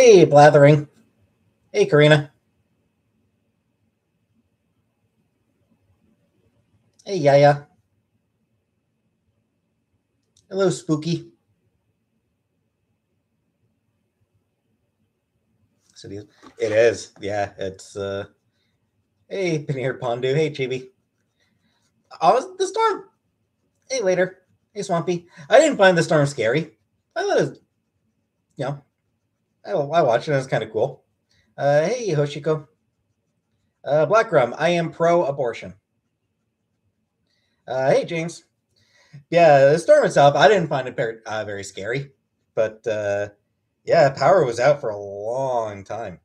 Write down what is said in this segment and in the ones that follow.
Hey, Blathering. Hey, Karina. Hey, Yaya. Hello, Spooky. It is. Yeah, it's hey, Paneer Pondu. Hey, Chibi. Oh, the storm. Hey, later. Hey, Swampy. I didn't find the storm scary. I thought it was, you know, I watched it. It was kind of cool. Hey, Hoshiko. Black Rum. I am pro-abortion. Hey, James. Yeah, the storm itself, I didn't find it very scary, but yeah, power was out for a long time.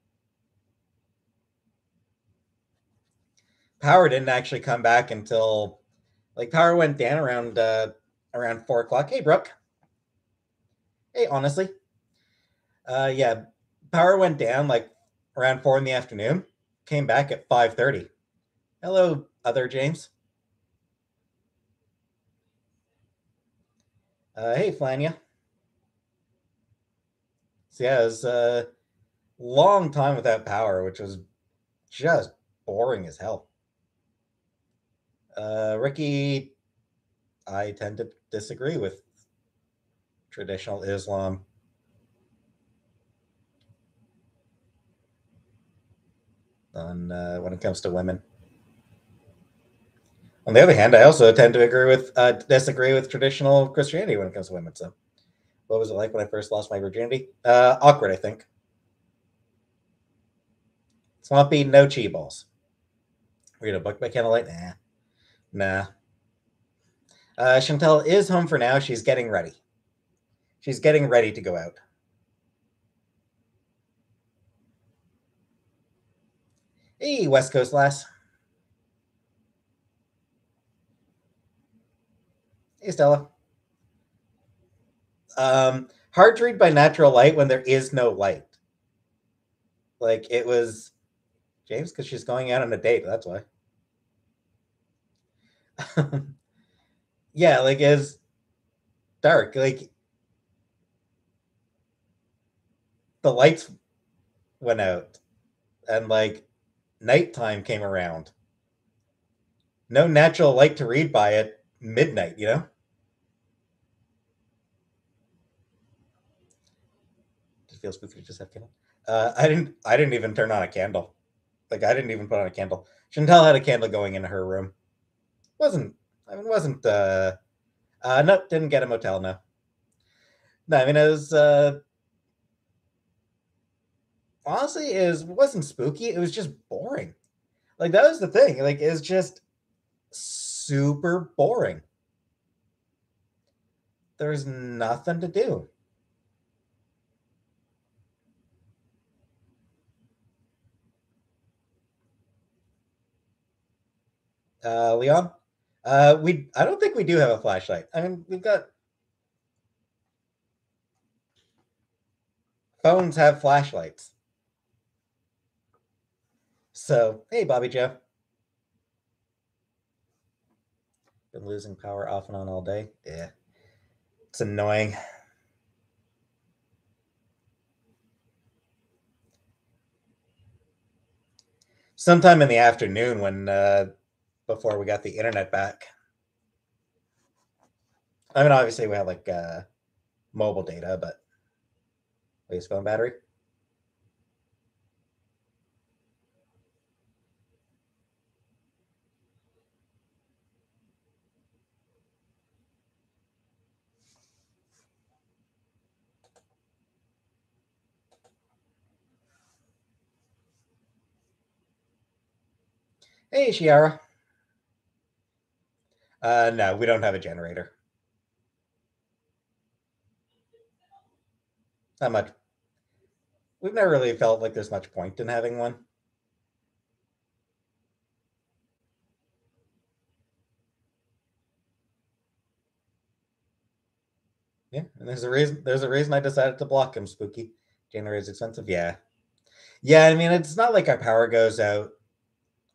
Power didn't actually come back until power went down around 4 o'clock. Hey, Brooke. Hey, honestly, yeah, power went down like around 4 in the afternoon. Came back at 5:30. Hello, other James. Hey, Flania. So yeah, it was a long time without power, which was just boring as hell. Ricky, I tend to disagree with traditional Islam. On when it comes to women. On the other hand, I also tend to disagree with traditional Christianity when it comes to women. So, what was it like when I first lost my virginity? Awkward, I think. Swampy, no chi balls. Read a book by candlelight? Nah. Chantel is home for now. She's getting ready. She's getting ready to go out. Hey, West Coast lass. Hey, Stella. Hard to read by natural light when there is no light. Like it was James because she's going out on a date. That's why. Yeah, like it's dark. Like the lights went out and nighttime came around. No natural light to read by at midnight, you know? It feels spooky to just have candle. I didn't even turn on a candle. Like I didn't even put on a candle. Chantel had a candle going in her room. Wasn't wasn't no, didn't get a motel, no. No, I mean it was honestly wasn't spooky, it was just boring. Like that was the thing. Like it's just super boring. There's nothing to do. Leon, we I don't think we do have a flashlight. I mean, we've got phones have flashlights. So hey, Bobby Joe, been losing power off and on all day. Yeah, it's annoying. Sometime in the afternoon when before we got the internet back. I mean, obviously we had mobile data, but waste phone battery. Hey, Shiara. No, we don't have a generator. Not much. We've never really felt like there's much point in having one. Yeah, and there's a reason. There's a reason I decided to block him. Spooky. Generator's expensive. Yeah, yeah. I mean, it's not like our power goes out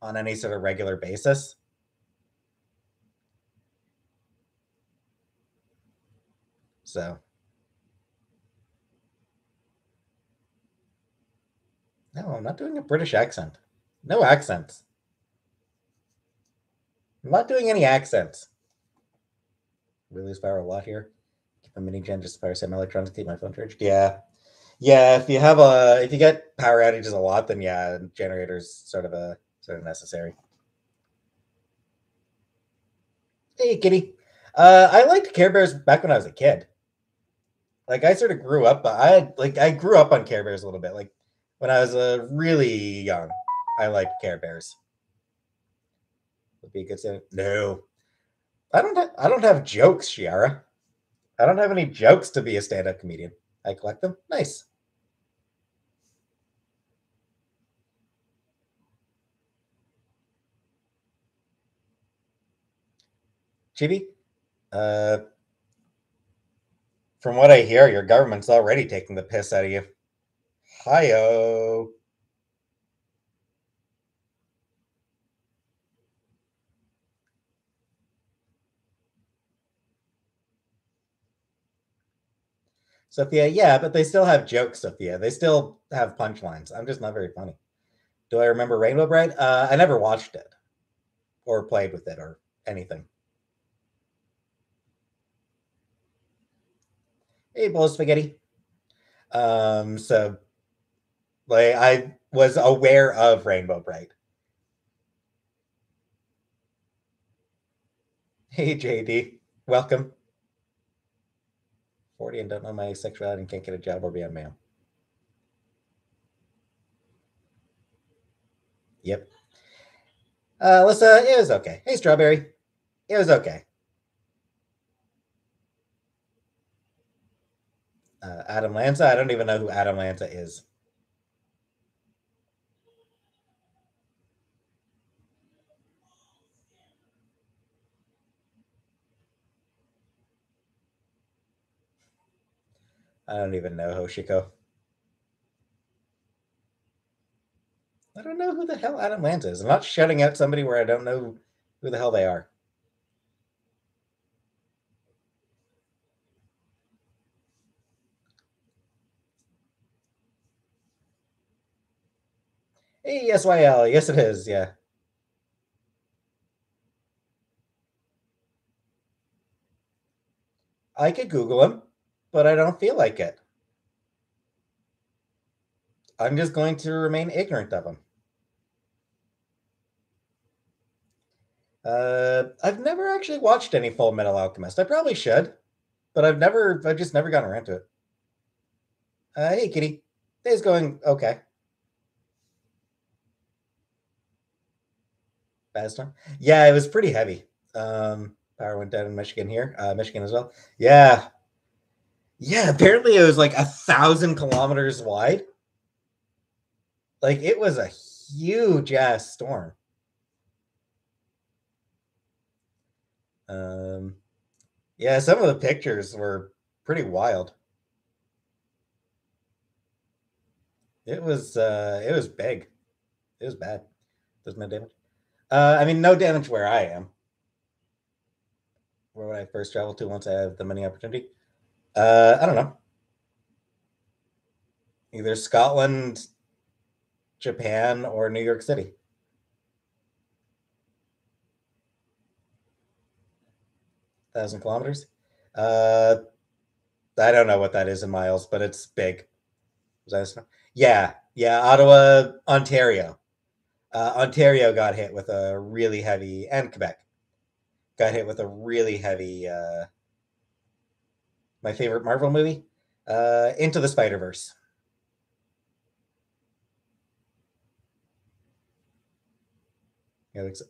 on any sort of regular basis. So No, I'm not doing a British accent. No accents. I'm not doing any accents. We lose power a lot here. Keep a mini gen just fire some electrons to keep my phone charged. Yeah. Yeah, if you get power outages a lot, then yeah, generators sort of necessary. Hey, kitty. I liked Care Bears back when I was a kid. Like I sort of grew up. I grew up on Care Bears a little bit. Like when I was really young, I liked Care Bears. Would be a good thing. No, I don't have jokes, Shiara. I don't have any jokes to be a stand-up comedian. I collect them. Nice. Chibi, uh, from what I hear, your government's already taking the piss out of you. Hi-oh. Sophia, yeah, but they still have jokes, Sophia. They still have punchlines. I'm just not very funny. Do I remember Rainbow Bright? I never watched it or played with it or anything. Hey, Blow Spaghetti. So like I was aware of Rainbow Bright. Hey, JD, welcome. 40 and don't know my sexuality and can't get a job or be on mail. Yep. Alyssa, it was okay. Hey, Strawberry, it was okay. Adam Lanza, I don't even know who Adam Lanza is. I don't even know Hoshiko. I don't know who the hell Adam Lanza is. I'm not shutting out somebody where I don't know who the hell they are. Hey, SYL. Yes, it is. Yeah. I could Google him, but I don't feel like it. I'm just going to remain ignorant of him. I've never actually watched any Full Metal Alchemist. I probably should, but I've just never gotten around to it. Hey, kitty. Day's going okay. Bad storm. Yeah, it was pretty heavy. Power went down in Michigan here, Michigan as well. Yeah, yeah. Apparently, it was like 1,000 kilometers wide. Like it was a huge ass storm. Um, yeah, some of the pictures were pretty wild. It was big. It was bad. There's no damage. I mean, no damage where I am. Where would I first travel to once I have the money opportunity? I don't know. Either Scotland, Japan, or New York City. 1,000 kilometers. Uh, I don't know what that is in miles, but it's big. Yeah, yeah. Ottawa, Ontario. Ontario got hit with a really heavy, and Quebec got hit with a really heavy. My favorite Marvel movie, Into the Spider Verse.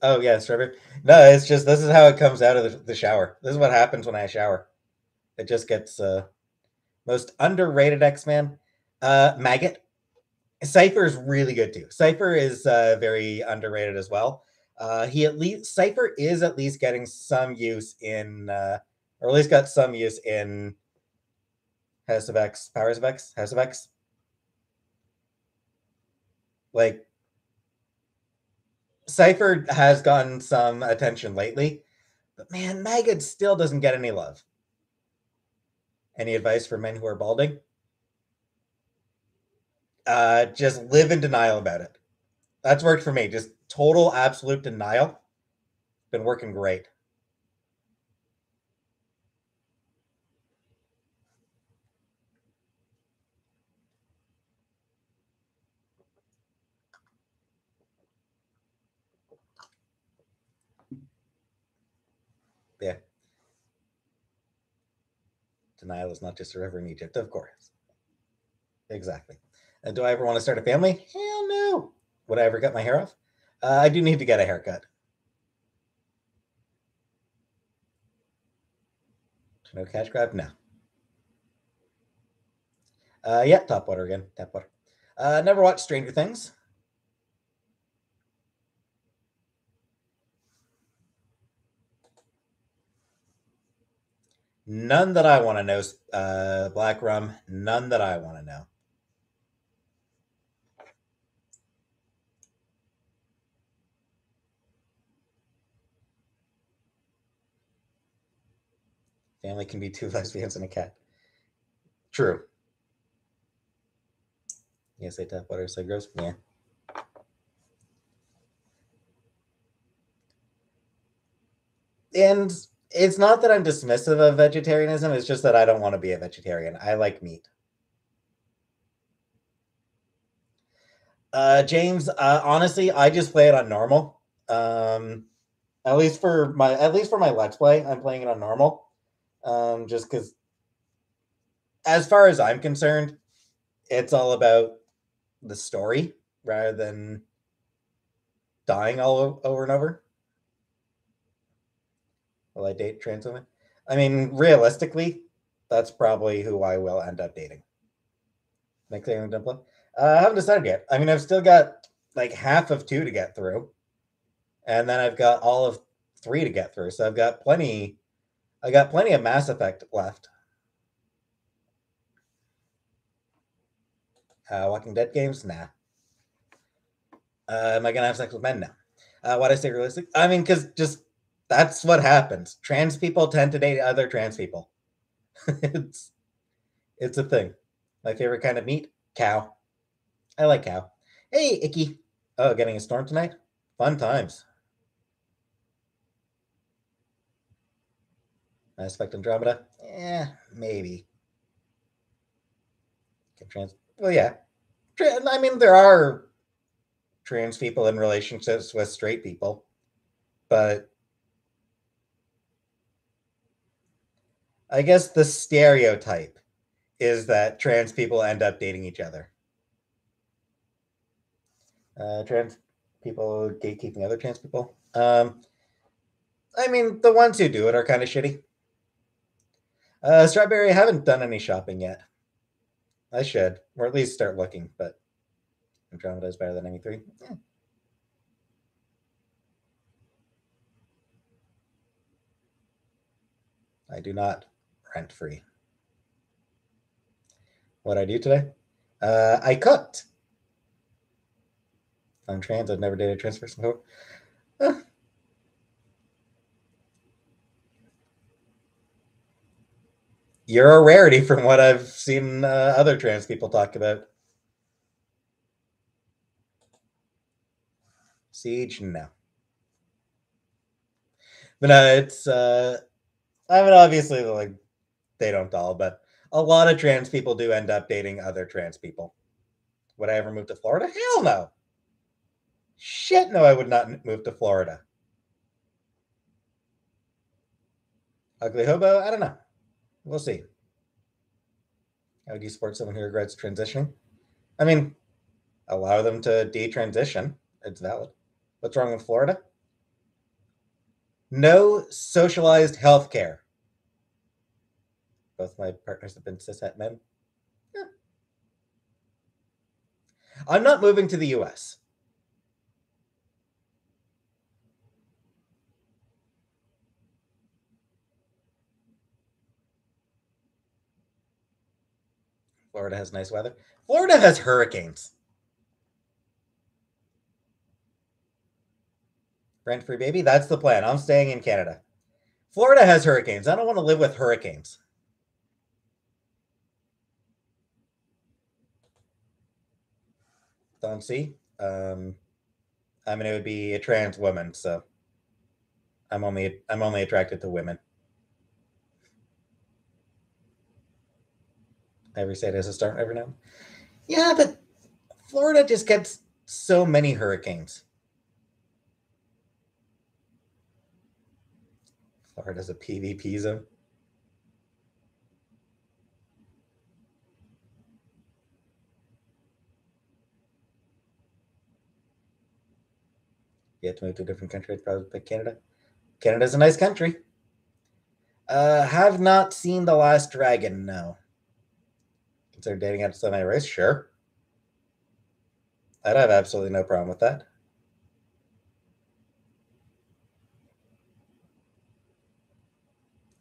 Oh yeah, strawberry. No, it's just this is how it comes out of the shower. This is what happens when I shower. It just gets most underrated X Man. Maggot. Cypher is really good too. Cypher is very underrated as well. He at least Cypher is at least getting some use in, or at least got some use in House of X, Powers of X, House of X. Like Cypher has gotten some attention lately, but man, Maggot still doesn't get any love. Any advice for men who are balding? Just live in denial about it. That's worked for me. Just total absolute denial. Been working great. Yeah. Denial is not just a river in Egypt, of course. Exactly. And do I ever want to start a family? Hell no. Would I ever cut my hair off? I do need to get a haircut. No cash grab? No. Yeah, top water again. Tap water. Never watched Stranger Things. None that I want to know. Black rum. None that I want to know. Family can be two lesbians and a cat. True. Yes, they tap water, so gross. Yeah. And it's not that I'm dismissive of vegetarianism. It's just that I don't want to be a vegetarian. I like meat. James, honestly, I just play it on normal. At least for my let's play, I'm playing it on normal. Just because, as far as I'm concerned, it's all about the story rather than dying all over and over. Will I date trans women? I mean, realistically, that's probably who I will end up dating. Next thing I'm gonna play. I haven't decided yet. I mean, I've still got like half of 2 to get through, and then I've got all of 3 to get through. So I've got plenty. I got plenty of Mass Effect left. Walking Dead games? Nah. Am I gonna have sex with men? No. Why do I say realistic? I mean, because just that's what happens. Trans people tend to date other trans people. it's it's a thing. My favorite kind of meat? Cow. I like cow. Hey, Icky. Oh, getting a storm tonight? Fun times. Mass Effect Andromeda? Maybe. Trans. Well, yeah. I mean, there are trans people in relationships with straight people, but I guess the stereotype is that trans people end up dating each other. Trans people gatekeeping other trans people. I mean, the ones who do it are kind of shitty. Strawberry, I haven't done any shopping yet. I should, or at least start looking, but Andromeda is better than ME3. Yeah. I do not rent free. What I do today? I cooked. I'm trans. I've never dated a trans person before. You're a rarity from what I've seen other trans people talk about. Siege, no. But it's I mean, obviously, like they don't all, but a lot of trans people do end up dating other trans people. Would I ever move to Florida? Hell no. Shit, no, I would not move to Florida. Ugly hobo? I don't know. We'll see. How would you support someone who regrets transitioning? I mean, allow them to detransition. It's valid. What's wrong with Florida? No socialized health care. Both my partners have been cishet men. Yeah. I'm not moving to the US. Florida has nice weather. Florida has hurricanes. Rent free baby? That's the plan. I'm staying in Canada. Florida has hurricanes. I don't want to live with hurricanes. Don't see. I mean, it would be a trans woman, so I'm only attracted to women. Every state has a storm every now. Yeah, but Florida just gets so many hurricanes. Florida's a PvP zone. You have to move to a different country, I'd probably pick Canada. Canada's a nice country. Have not seen The Last Dragon, no. Consider dating outside my race? Sure. I'd have absolutely no problem with that.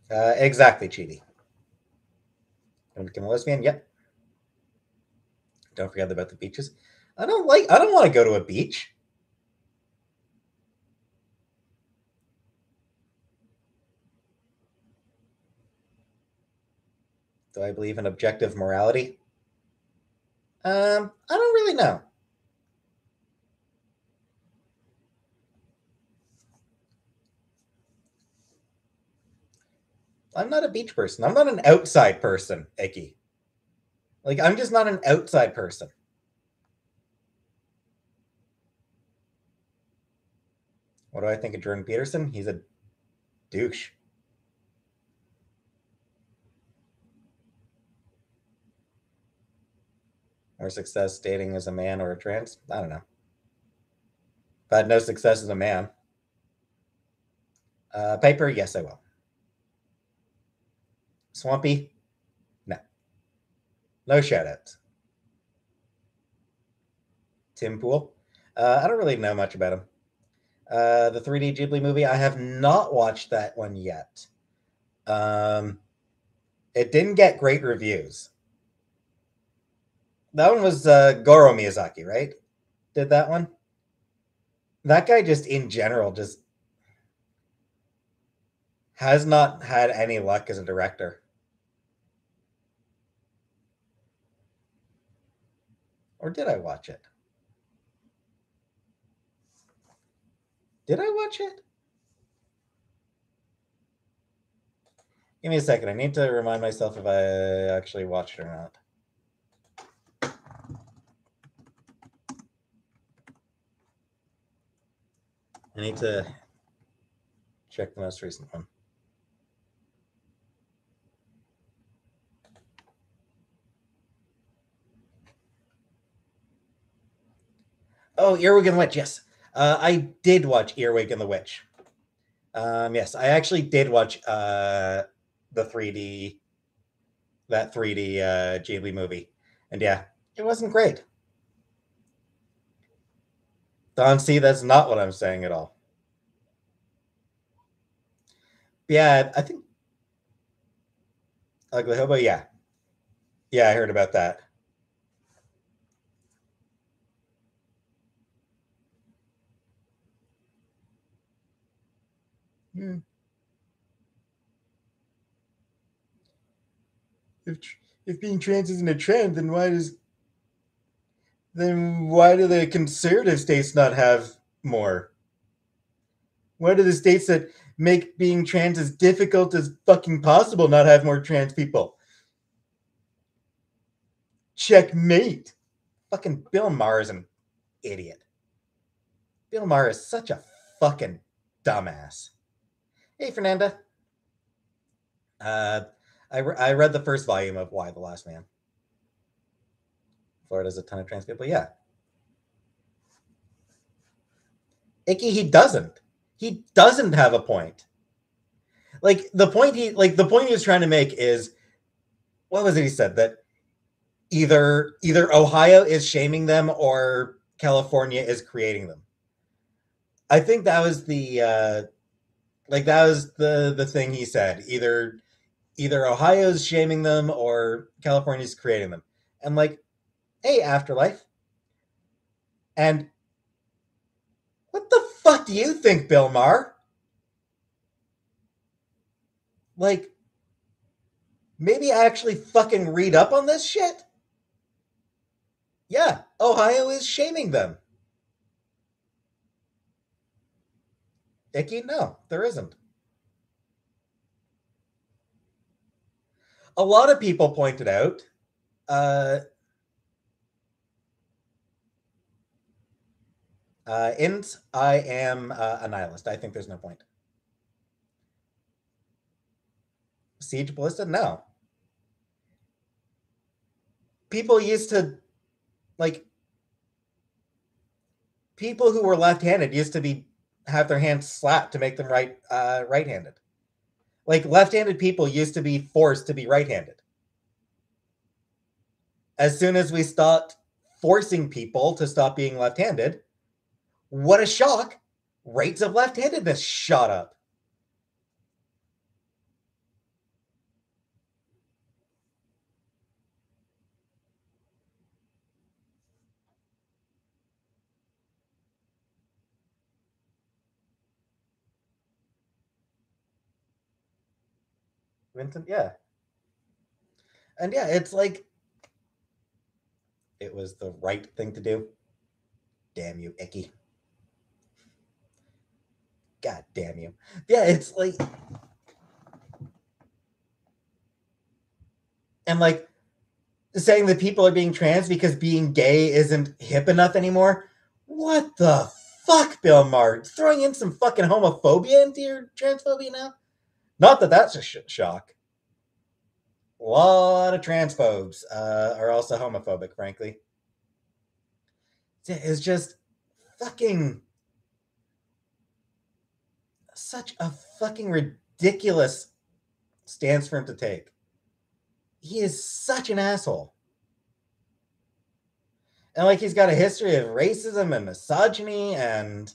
Exactly, Chidi. Want to become a lesbian? Yep. Don't forget about the beaches. I don't want to go to a beach. Do I believe in objective morality? I don't really know. I'm not a beach person. I'm not an outside person, Icky. Like, I'm just not an outside person. What do I think of Jordan Peterson? He's a douche. More success dating as a man or a trans? I don't know. If I had no success as a man. Piper, yes, I will. Swampy, no. No shoutouts. Tim Pool, I don't really know much about him. The 3D Ghibli movie, I have not watched that one yet. It didn't get great reviews. That one was Goro Miyazaki, right? Did that one? That guy just in general just has not had any luck as a director. Or did I watch it? Did I watch it? Give me a second. I need to remind myself if I actually watched it or not. I need to check the most recent one. Oh, Earwig and the Witch. Yes, I did watch Earwig and the Witch. Yes, I actually did watch the 3D that 3D Ghibli movie, and yeah, it wasn't great. Don, see, that's not what I'm saying at all. Yeah, I think Ugly Hobo. Yeah, yeah, I heard about that. Hmm. If if being trans isn't a trend, then why do the conservative states not have more? Why do the states that make being trans as difficult as fucking possible not have more trans people? Checkmate. Fucking Bill Maher is an idiot. Bill Maher is such a fucking dumbass. Hey, Fernanda. Uh, I read the first volume of Y: The Last Man. Florida's a ton of trans people. Yeah. Icky, he doesn't. He doesn't have a point. Like the point he was trying to make is, what was it he said? That either Ohio is shaming them or California is creating them. I think that was the thing he said. Either Ohio's shaming them or California's creating them. And like, hey, Afterlife. And what the fuck do you think, Bill Maher? Like, maybe actually fucking read up on this shit? Yeah. Ohio is shaming them. Icky? No, there isn't. A lot of people pointed out. Int, I am a nihilist. I think there's no point. Siege Ballista? No. People used to, like, people who were left-handed used to be have their hands slapped to make them right-handed. Like, left-handed people used to be forced to be right-handed. As soon as we stopped forcing people to stop being left-handed, what a shock! Rates of left-handedness shot up. Vincent, yeah. And yeah, it's like it was the right thing to do. Damn you, Icky. God damn you. Yeah, it's like, and like saying that people are being trans because being gay isn't hip enough anymore. What the fuck, Bill Maher? Throwing in some fucking homophobia into your transphobia now? Not that that's a shock. A lot of transphobes are also homophobic, frankly. It's just fucking such a fucking ridiculous stance for him to take. He is such an asshole. And like he's got a history of racism and misogyny and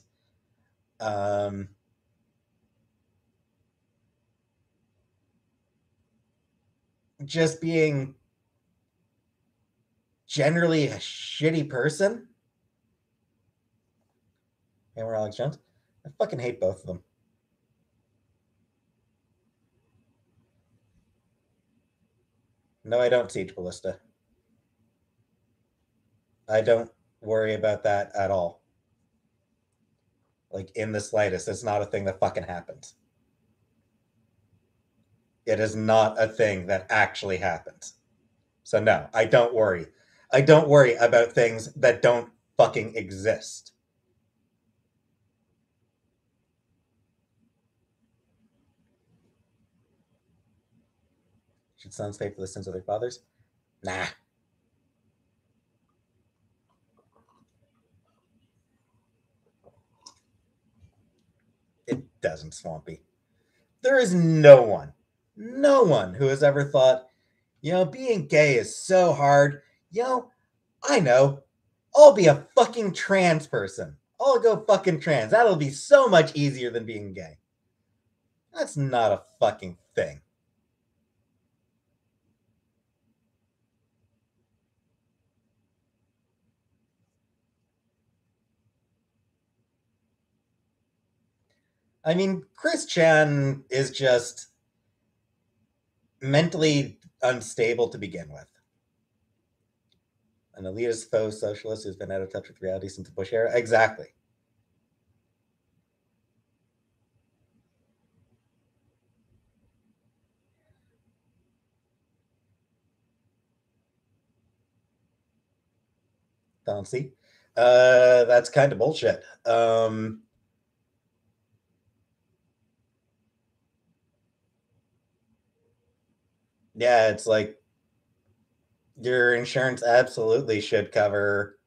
just being generally a shitty person. And we're Alex Jones. I fucking hate both of them. No, I don't, Siege Ballista. I don't worry about that at all. Like, in the slightest. It's not a thing that fucking happens. It is not a thing that actually happens. So, no, I don't worry. I don't worry about things that don't fucking exist. Should sons pay for the sins of their fathers? Nah. It doesn't, Swampy. There is no one who has ever thought, being gay is so hard. I know. I'll be a fucking trans person. I'll go fucking trans. That'll be so much easier than being gay. That's not a fucking thing. I mean, Chris Chan is just mentally unstable to begin with. An elitist faux socialist who's been out of touch with reality since the Bush era. Exactly. Don't see. That's kind of bullshit. Yeah, it's like your insurance absolutely should cover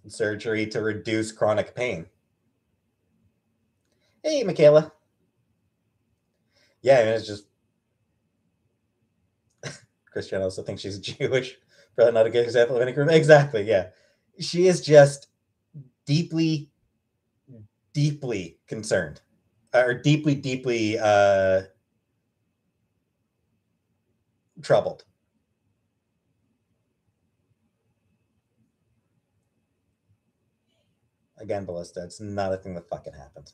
surgery to reduce chronic pain. Hey, Michaela. Yeah, I mean, it's just Christian also thinks she's Jewish. Probably not a good example of any group. Exactly, yeah. She is just deeply, deeply concerned. Or deeply, deeply troubled. Again, Ballista, it's not a thing that fucking happens.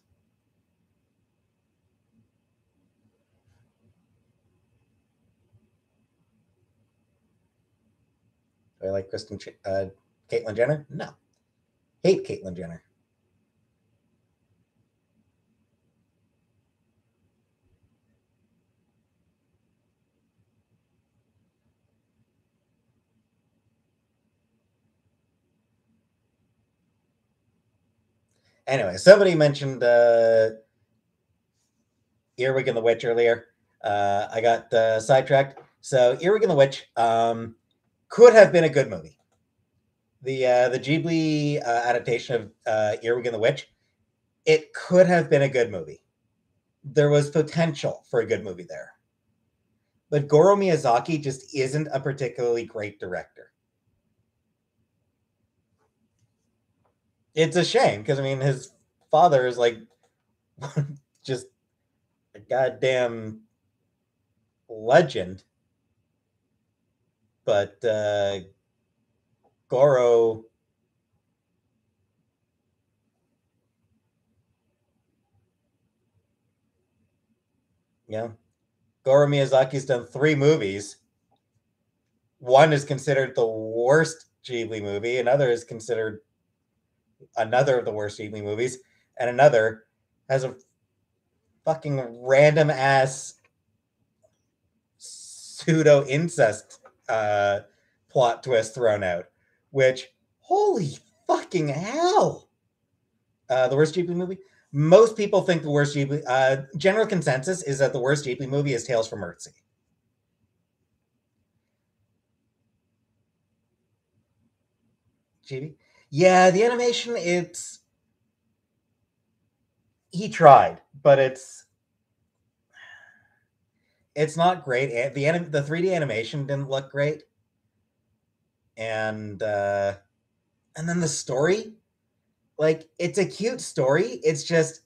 Do I like Caitlyn Jenner? No. Hate Caitlyn Jenner. Anyway, somebody mentioned Earwig and the Witch earlier. I got sidetracked. So Earwig and the Witch could have been a good movie. The Ghibli adaptation of Earwig and the Witch, it could have been a good movie. There was potential for a good movie there. But Goro Miyazaki just isn't a particularly great director. It's a shame because I mean his father is like just a goddamn legend. But Goro, Goro Miyazaki's done 3 movies. One is considered the worst Ghibli movie, another is considered another of the worst Ghibli movies, and another has a fucking random ass pseudo incest plot twist thrown out, which holy fucking hell. The worst Ghibli movie? Most people think the worst Ghibli general consensus is that the worst Ghibli movie is Tales from Earthsea. Ghibli? Yeah, the animation, he tried, but it's not great. The 3D animation didn't look great. And then the story, like it's a cute story. It's just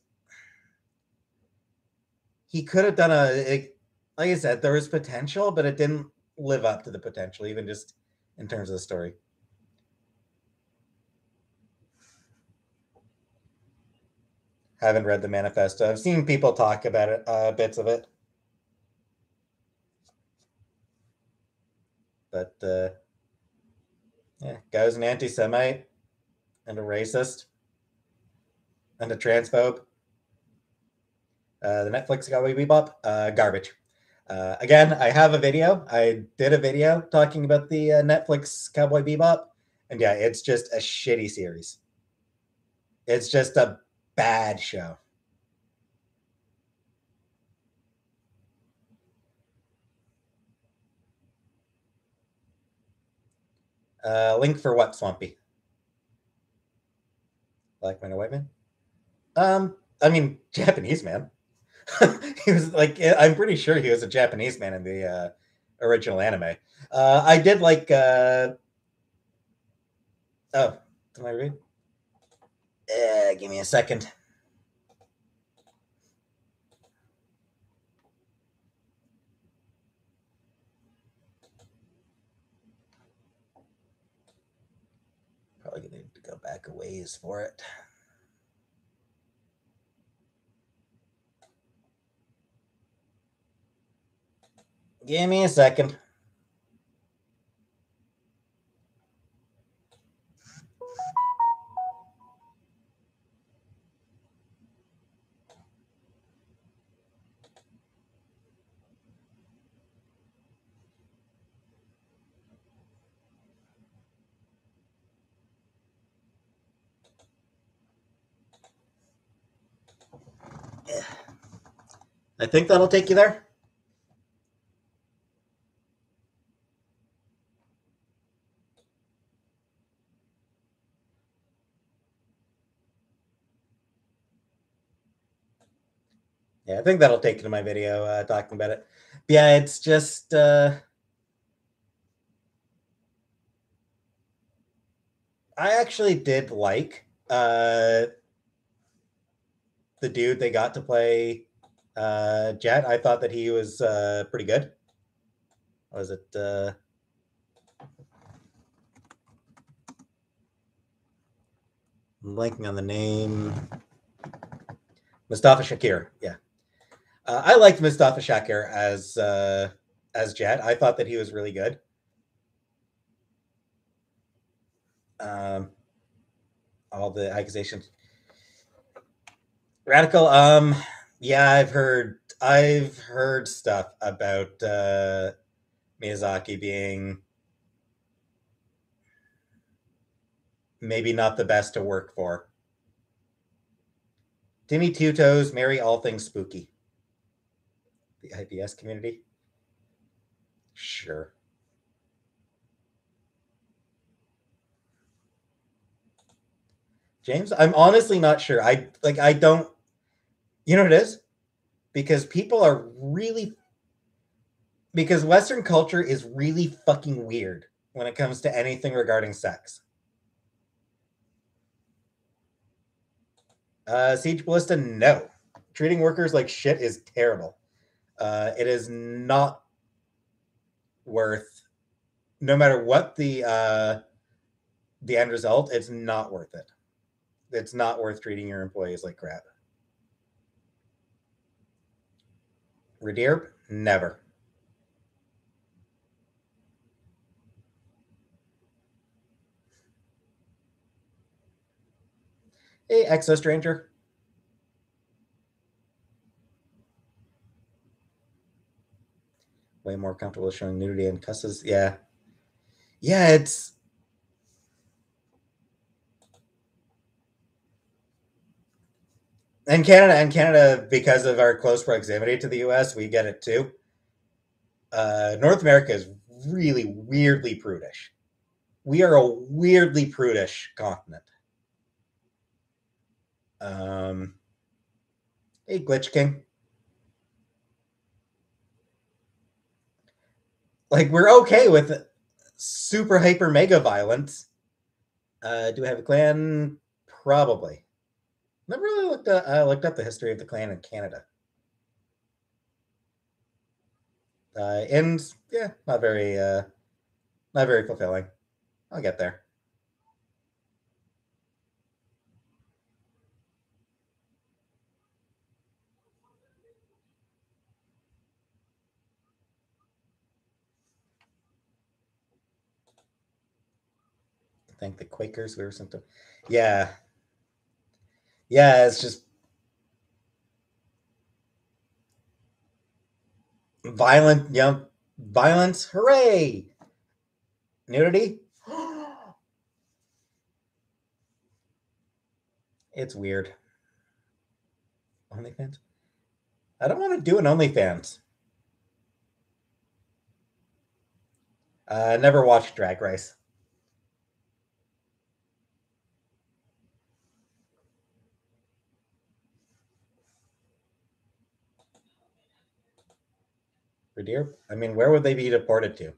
he could have done like I said, there was potential, but it didn't live up to the potential, even just in terms of the story. Haven't read the manifesto. I've seen people talk about it, bits of it, but yeah, guy's an anti-Semite and a racist and a transphobe. The Netflix Cowboy Bebop, garbage. Again, I have a video. I did a video talking about the Netflix Cowboy Bebop, and yeah, it's just a shitty series. It's just a bad show. Link for what, Swampy? Black man or white man? I mean, Japanese man. He was like, I'm pretty sure he was a Japanese man in the original anime. I did like. Oh, can I read? Give me a second. Probably gonna need to go back a ways for it. Give me a second. I think that'll take you there. Yeah, I think that'll take you to my video talking about it. But yeah, it's just I actually did like the dude they got to play Jet. I thought that he was pretty good. Was it I'm blanking on the name. Mustafa Shakir. Yeah. I liked Mustafa Shakir as Jet. I thought that he was really good. Um, all the accusations. Radical. Yeah, I've heard stuff about Miyazaki being maybe not the best to work for. Timmy Two Toes, marry all things spooky. The IBS community. Sure. James, I'm honestly not sure. I don't. You know what it is? Because people are really because Western culture is really fucking weird when it comes to anything regarding sex. Siege Ballista, no. Treating workers like shit is terrible. It is not worth, no matter what the end result, it's not worth it. It's not worth treating your employees like crap. Redeer, never. Hey, Exo Stranger. Way more comfortable showing nudity and cusses. Yeah. Yeah, it's and Canada, because of our close proximity to the US, we get it too. North America is really weirdly prudish. We are a weirdly prudish continent. Um, hey, Glitch King. Like, we're okay with super hyper mega violence. Do we have a clan? Probably. Never really looked up the history of the clan in Canada. And yeah, not very fulfilling. I'll get there. I think the Quakers were something. Yeah, yeah. It's just violent. Violence. Hooray! Nudity. It's weird. OnlyFans. I don't want to do an OnlyFans. Never watched Drag Race. Redeer. I mean, where would they be deported to?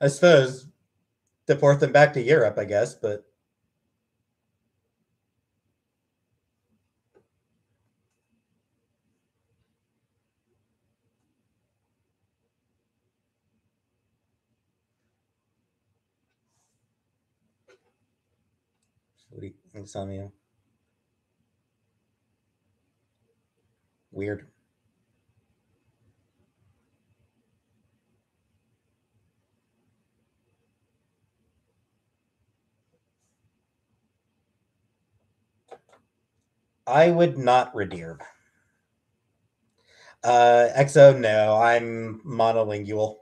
I suppose deport them back to Europe, I guess. But what do you tell me? Weird. I would not redeem. EXO, no. I'm monolingual.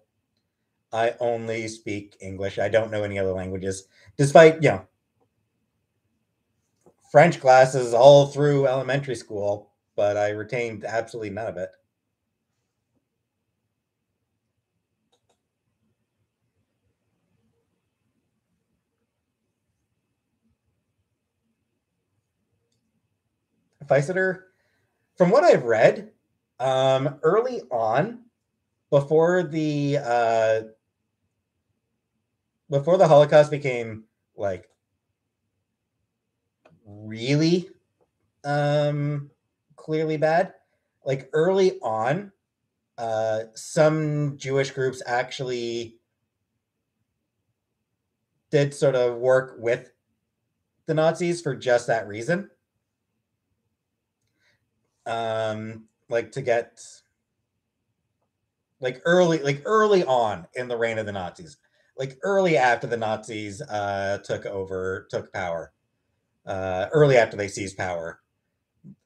I only speak English. I don't know any other languages. Despite, French classes all through elementary school, but I retained absolutely none of it. Feisseter, from what I've read, early on, before the uh, before the Holocaust became like really um, clearly bad, like early on, some Jewish groups actually did sort of work with the Nazis for just that reason. Like to get early on in the reign of the Nazis, like early after the Nazis took power, early after they seized power.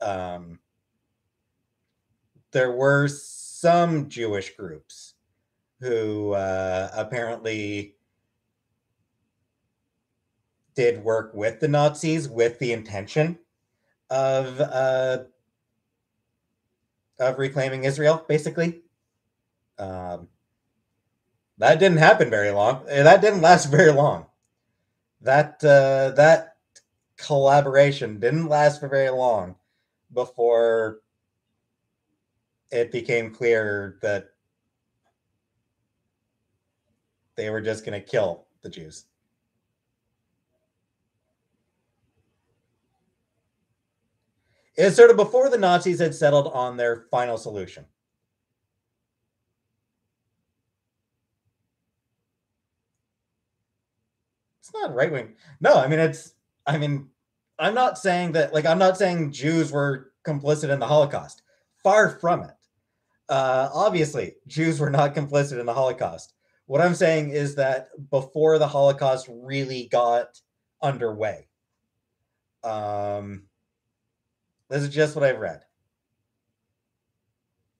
Um, there were some Jewish groups who apparently did work with the Nazis with the intention of reclaiming Israel, basically. Um, that didn't happen very long. That didn't last very long. That collaboration didn't last for very long before it became clear that they were just going to kill the Jews. It's sort of before the Nazis had settled on their final solution. It's not right wing. No, I mean it's. I mean, I'm not saying that. Like, I'm not saying Jews were complicit in the Holocaust. Far from it. Obviously, Jews were not complicit in the Holocaust. What I'm saying is that before the Holocaust really got underway, um, this is just what I've read.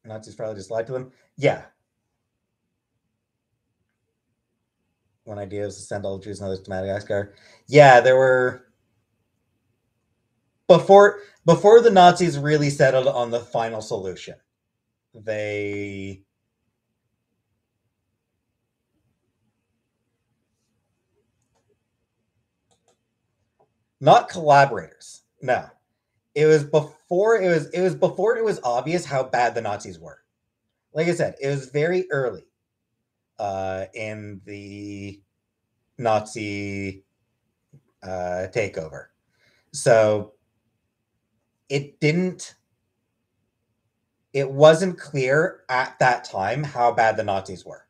Nazis probably just lied to them. Yeah. One idea was to send all the Jews and others to Madagascar. Yeah, there were before the Nazis really settled on the final solution. They not collaborators. No. It was before it was obvious how bad the Nazis were. Like I said, it was very early in the Nazi takeover. So it didn't it wasn't clear at that time how bad the Nazis were.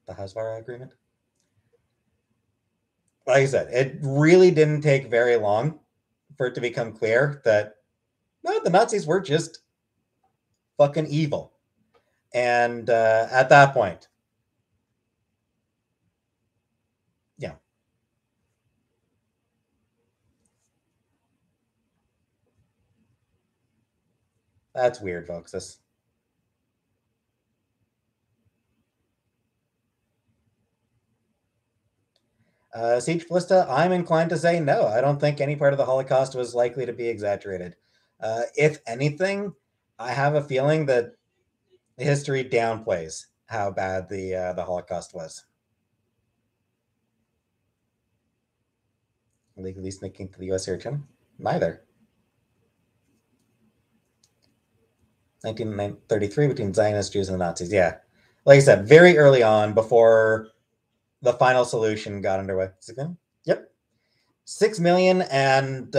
The Hasbara Agreement? Like I said, it really didn't take very long for it to become clear that no, the Nazis were just fucking evil. And at that point, yeah, that's weird, folks. Siege Ballista, I'm inclined to say no. I don't think any part of the Holocaust was likely to be exaggerated. If anything, I have a feeling that history downplays how bad the Holocaust was. Legally sneaking to the U.S. here, China? Neither. 1933 between Zionists, Jews, and the Nazis. Yeah, like I said, very early on, before the final solution got underway. Is it good? Yep. 6 million, and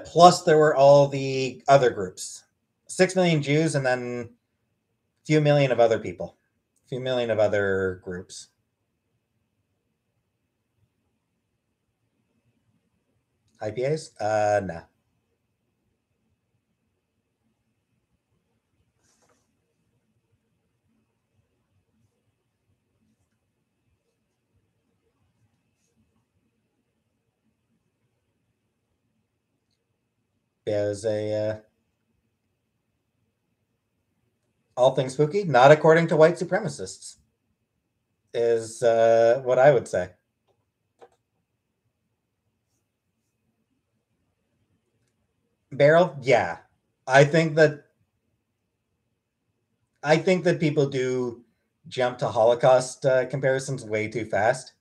plus there were all the other groups. 6 million Jews, and then a few million of other people, a few million of other groups. IPAs? No. Yeah, it was a all things spooky, not according to white supremacists, is what I would say. Barrel, yeah. I think that I think that people do jump to Holocaust comparisons way too fast.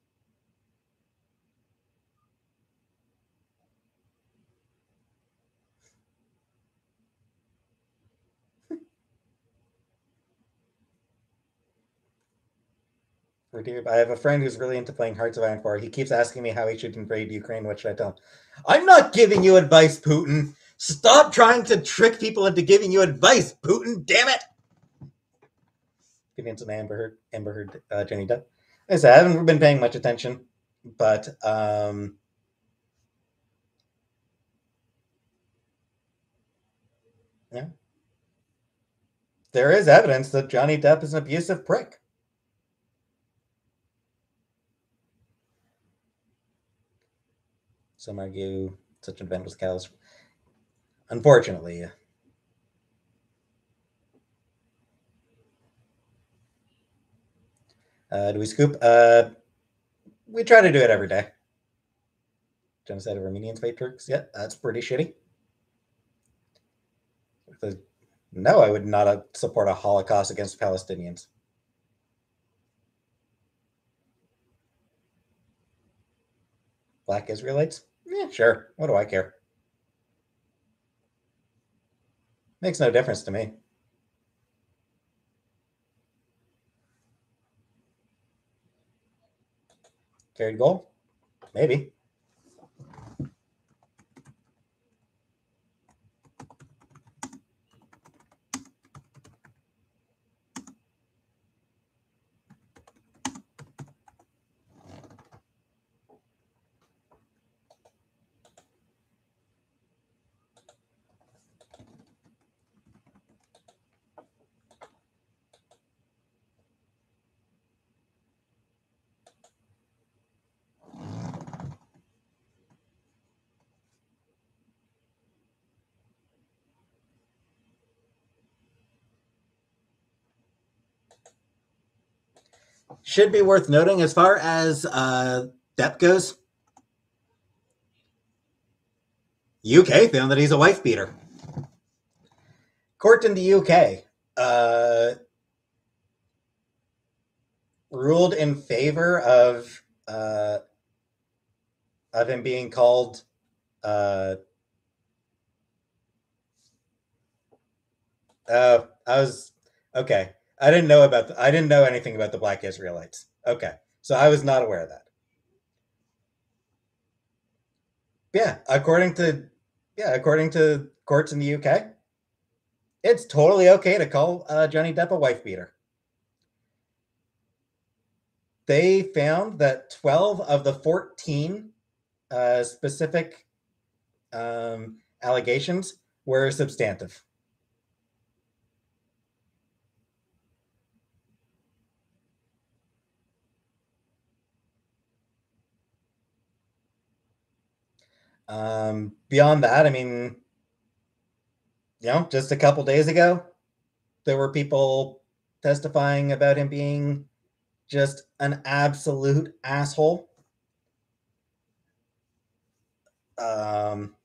I have a friend who's really into playing Hearts of Iron 4. He keeps asking me how he should invade Ukraine. What should I tell him? I'm not giving you advice, Putin. Stop trying to trick people into giving you advice, Putin. Damn it. Getting into Amber Heard, Jenny Depp. Like I said, I haven't been paying much attention, but yeah. there is evidence that Johnny Depp is an abusive prick. Some argue such an event was callous. Unfortunately. Do we scoop? We try to do it every day. Genocide of Armenians by Turks. Yeah, that's pretty shitty. No, I would not support a Holocaust against Palestinians. Black Israelites? Yeah, sure. What do I care? Makes no difference to me. Carried goal? Maybe. Should be worth noting as far as Depp goes. UK found that he's a wife beater. Court in the UK ruled in favor of him being called I was okay. I didn't know anything about the Black Israelites. Okay. So I was not aware of that. Yeah, according to courts in the UK, it's totally okay to call Johnny Depp a wife beater. They found that 12 of the 14 specific allegations were substantive. Beyond that, I mean, just a couple days ago, there were people testifying about him being just an absolute asshole. Um,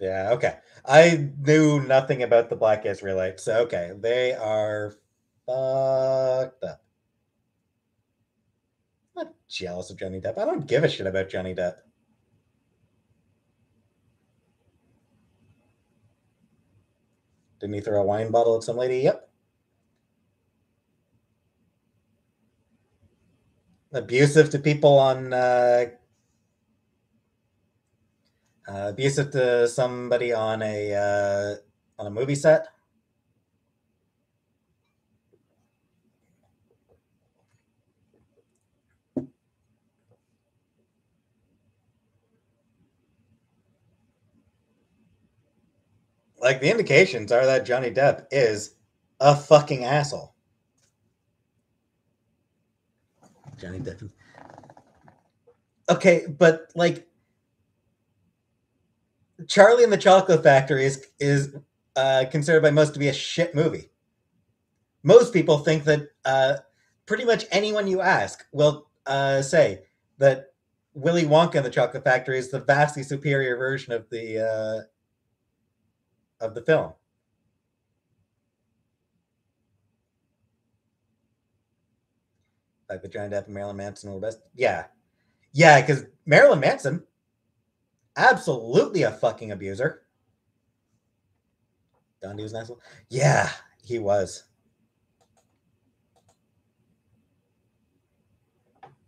yeah, okay. I knew nothing about the Black Israelites. So, okay, they are fucked up. I'm not jealous of Johnny Depp. I don't give a shit about Johnny Depp. Didn't he throw a wine bottle at some lady? Yep. Abusive to people abusive to somebody on a movie set. Like the indications are that Johnny Depp is a fucking asshole. Johnny Depp. Okay, but like Charlie and the Chocolate Factory is considered by most to be a shit movie. Most people think that pretty much anyone you ask will say that Willy Wonka and the Chocolate Factory is the vastly superior version of the film. Like the Johnny Depp and Marilyn Manson were best. Yeah, yeah, because Marilyn Manson, absolutely a fucking abuser. Gandhi was an asshole. Yeah, he was.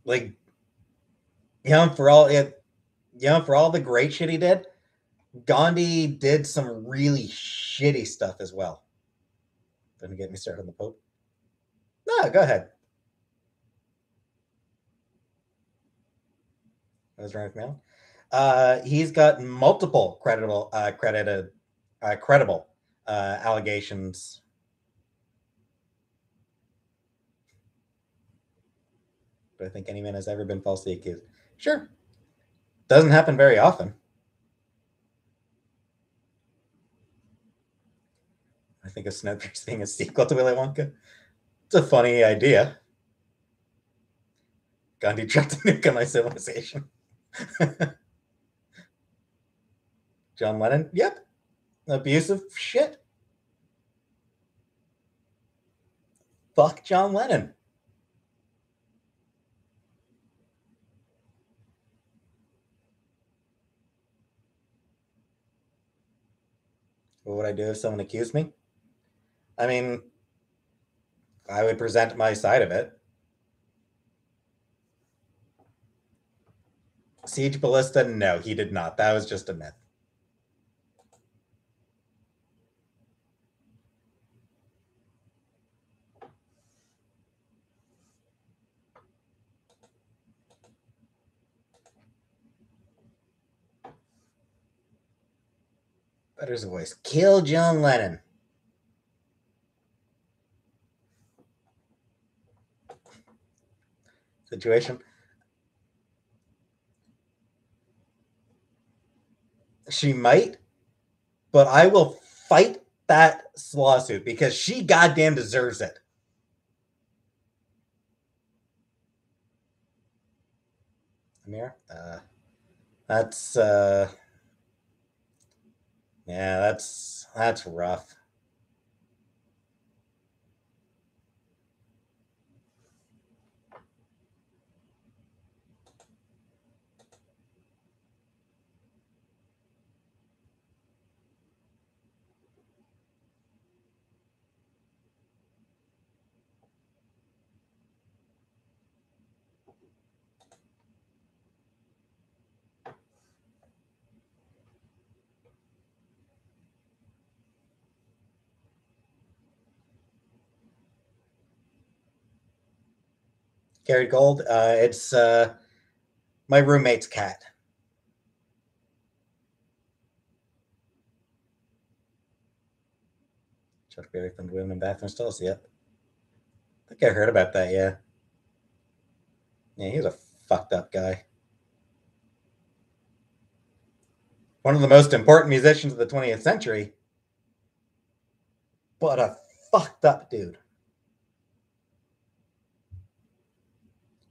Like, for all it, For all the great shit he did, Gandhi did some really shitty stuff as well. Don't get me started on the Pope. No, go ahead. What was wrong with me? He's got multiple credible allegations. Do I think any man has ever been falsely accused? Sure. Doesn't happen very often. I think of Snowpiercer being a sequel to Willy Wonka. It's a funny idea. Gandhi dropped a nuke on my civilization. John Lennon? Yep. Abusive shit. Fuck John Lennon. What would I do if someone accused me? I mean, I would present my side of it. Siege Ballista? No, he did not. That was just a myth. Better's voice. Kill John Lennon. Situation. She might, but I will fight that lawsuit because she goddamn deserves it. Amir? That's yeah, that's rough. Carried gold. It's my roommate's cat. Chuck Berry found women in bathroom stalls. Yep. I think I heard about that. Yeah. Yeah, he's a fucked up guy. One of the most important musicians of the 20th century, but a fucked up dude.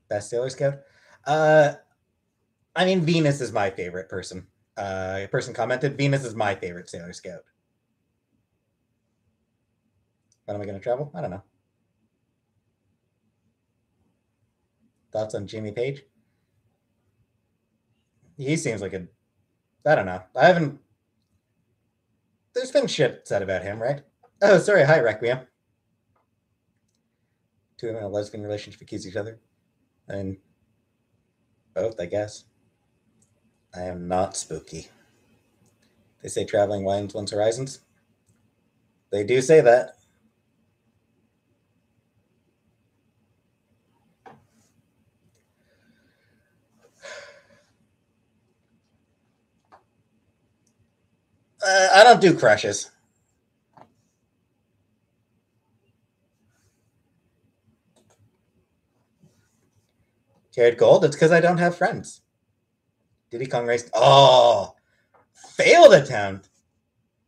Best Sailor Scout? I mean, Venus is my favorite person. A person commented, Venus is my favorite Sailor Scout. When am I going to travel? I don't know. Thoughts on Jimmy Page? He seems like a. I don't know. I haven't. There's been shit said about him, right? Oh, sorry. Hi, Requiem. Two of them in a lesbian relationship accuse each other. And both, I guess. I am not spooky. They say traveling widens one's horizons. They do say that. I don't do crushes. Carried gold? It's because I don't have friends. Diddy Kong raced. Oh, failed attempt.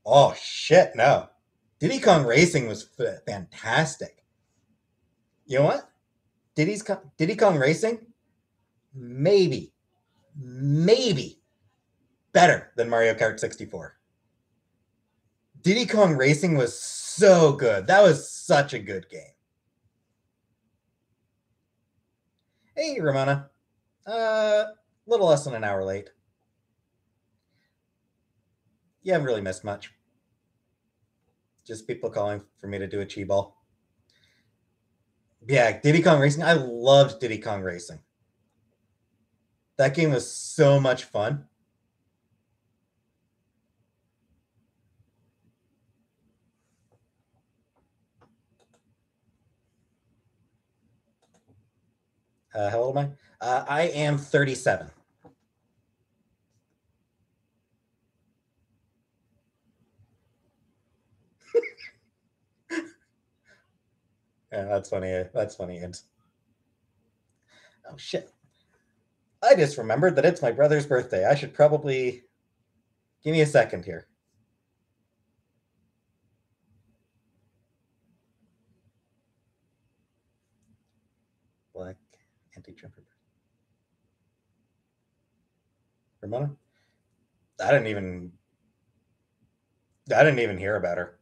Oh, shit, no. Diddy Kong Racing was fantastic. You know what? Diddy Kong Racing? Maybe better than Mario Kart 64. Diddy Kong Racing was so good. That was such a good game. Hey, Ramona. Little less than an hour late. You haven't really missed much. Just people calling for me to do a chi ball. Yeah, Diddy Kong Racing. I loved Diddy Kong Racing. That game was so much fun. How old am I? I am 37. Yeah, that's funny. That's funny. Oh shit! I just remembered that it's my brother's birthday. I should probably give me a second here. Black anti-jumper. Ramona. I didn't even. I didn't even hear about her.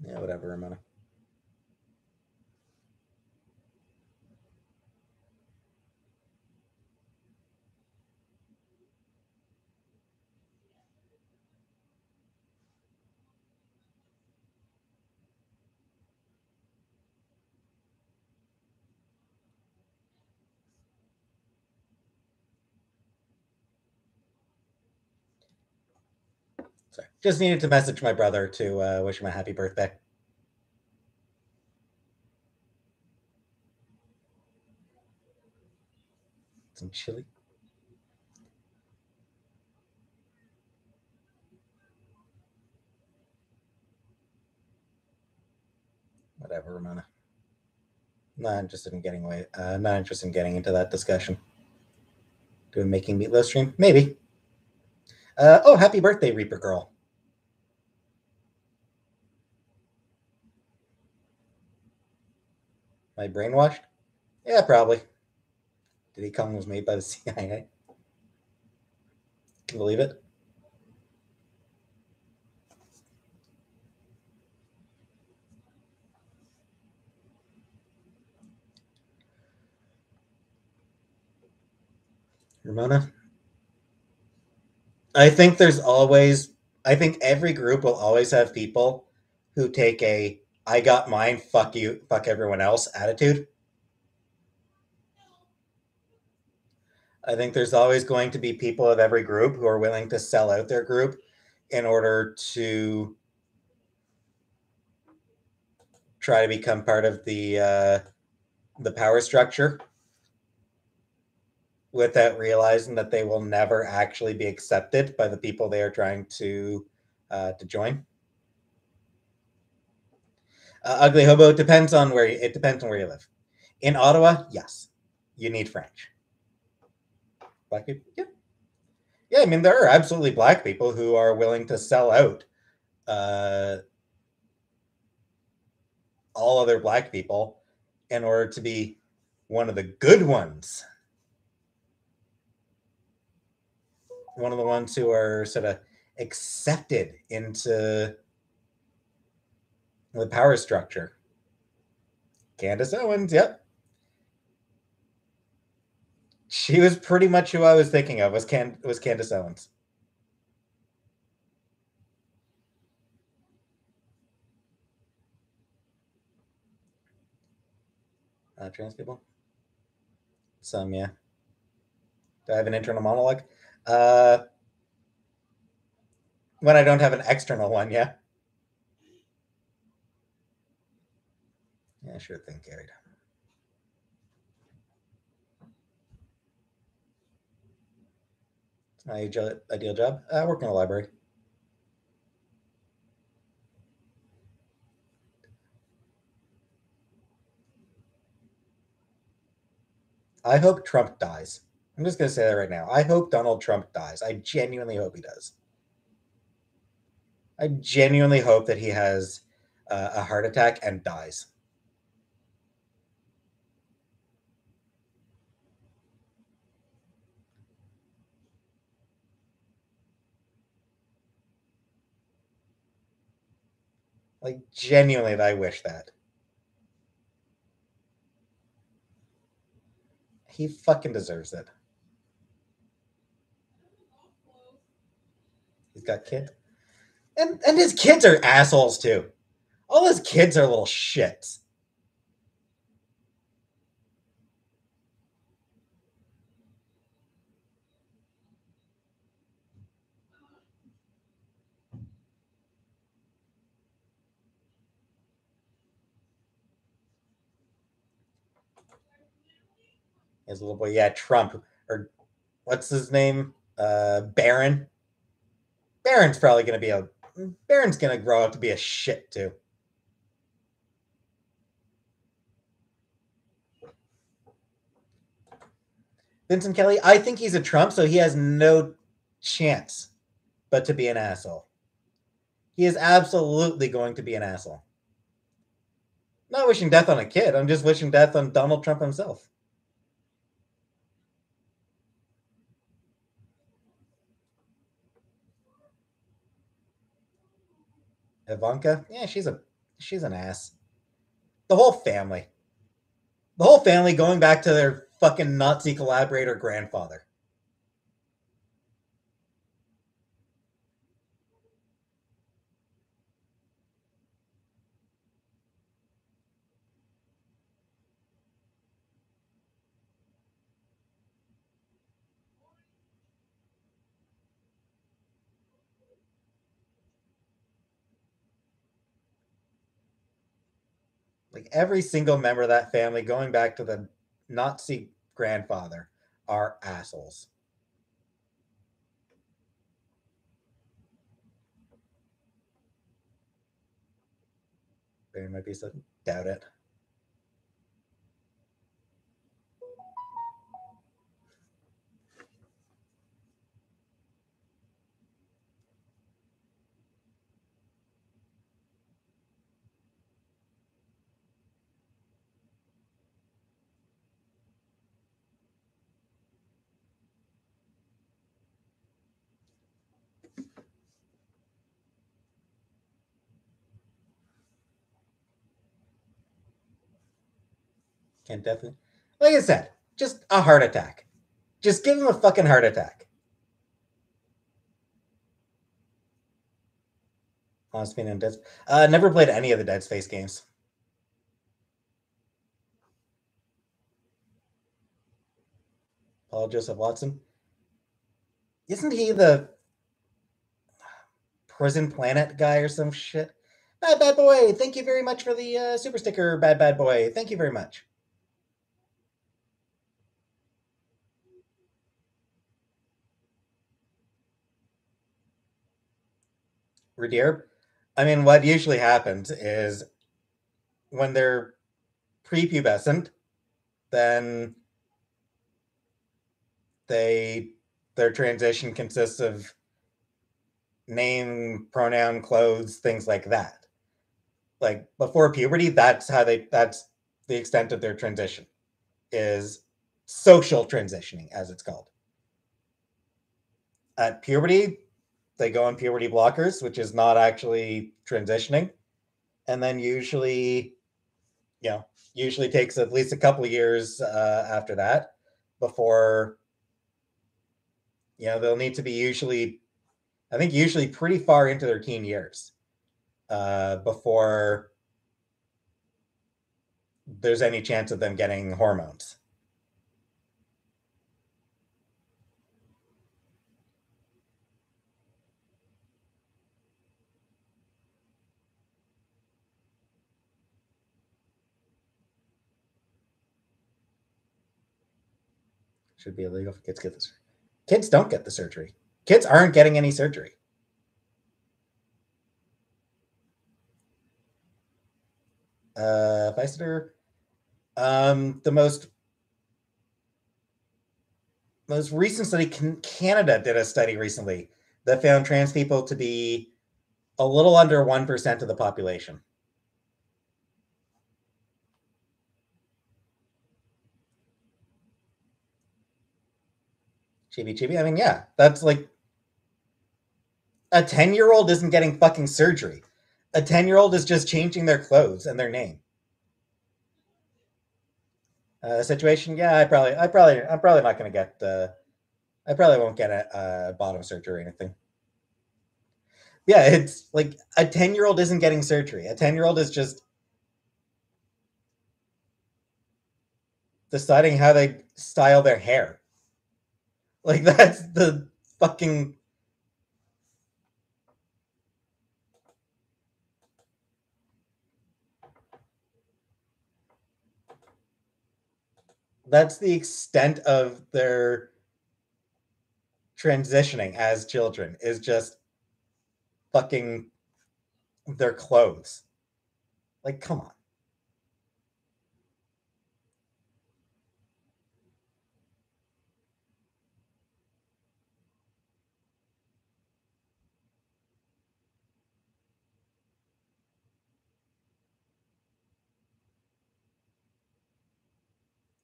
Yeah, whatever, Ramona. Sorry. Just needed to message my brother to wish him a happy birthday. Some chili. Whatever, Ramona. Not interested in getting away. Not interested in getting into that discussion. Doing making meatloaf stream? Maybe. Oh, happy birthday, Reaper Girl. Am I brainwashed? Yeah, probably. Did he come and was made by the CIA? Can you believe it? Ramona? I think there's always, I think every group will always have people who take a I got mine, fuck you, fuck everyone else attitude. I think there's always going to be people of every group who are willing to sell out their group in order to try to become part of the power structure without realizing that they will never actually be accepted by the people they are trying to join. Ugly hobo depends on where it depends on where you live. In Ottawa, yes, you need French. Black people, yeah, yeah. I mean, there are absolutely black people who are willing to sell out uh, all other black people in order to be one of the good ones, one of the ones who are sort of accepted into the power structure. Candace Owens, yep. She was pretty much who I was thinking of. Was Candace Owens? Trans people. Some, yeah. Do I have an internal monologue? Uh, when I don't have an external one, yeah. Yeah, sure thing, carried. My ideal job? Working in a library. I hope Trump dies. I'm just going to say that right now. I hope Donald Trump dies. I genuinely hope he does. I genuinely hope that he has a heart attack and dies. Like, genuinely, I wish that. He fucking deserves it. He's got kids. And his kids are assholes too. All his kids are little shits. His little boy, yeah, Trump, or what's his name? Barron. Barron's probably gonna be a Barron's gonna grow up to be a shit too. Vincent Kelly, I think he's a Trump, so he has no chance but to be an asshole. He is absolutely going to be an asshole. Not wishing death on a kid. I'm just wishing death on Donald Trump himself. Ivanka, yeah, she's an ass. The whole family. The whole family going back to their fucking Nazi collaborator grandfather. Like every single member of that family going back to the Nazi grandfather are assholes. There might be some doubt it. Can definitely, like I said, just a heart attack. Just give him a fucking heart attack. Honest opinion, Dead. Never played any of the Dead Space games. Paul Joseph Watson. Isn't he the Prison Planet guy or some shit? Bad boy. Thank you very much for the super sticker, bad boy. Thank you very much. Redeer. I mean, what usually happens is when they're prepubescent, then their transition consists of name, pronoun, clothes, things like that. Like before puberty, that's the extent of their transition is social transitioning, as it's called. At puberty, they go on puberty blockers, which is not actually transitioning, and then usually takes at least a couple of years after that before they'll need to be usually pretty far into their teen years before there's any chance of them getting hormones. Should be illegal for kids to get this. Kids don't get the surgery. Kids aren't getting any surgery. Pfizer, the most recent study, Canada did a study recently that found trans people to be a little under 1% of the population. Chibi. I mean, yeah, that's like a 10-year-old isn't getting fucking surgery. A 10-year-old is just changing their clothes and their name. situation, yeah, I'm probably not going to get. I probably won't get a bottom surgery or anything. Yeah, it's like a 10-year-old isn't getting surgery. A 10-year-old is just deciding how they style their hair. Like that's the fucking that's the extent of their transitioning as children is just fucking their clothes. Like, come on.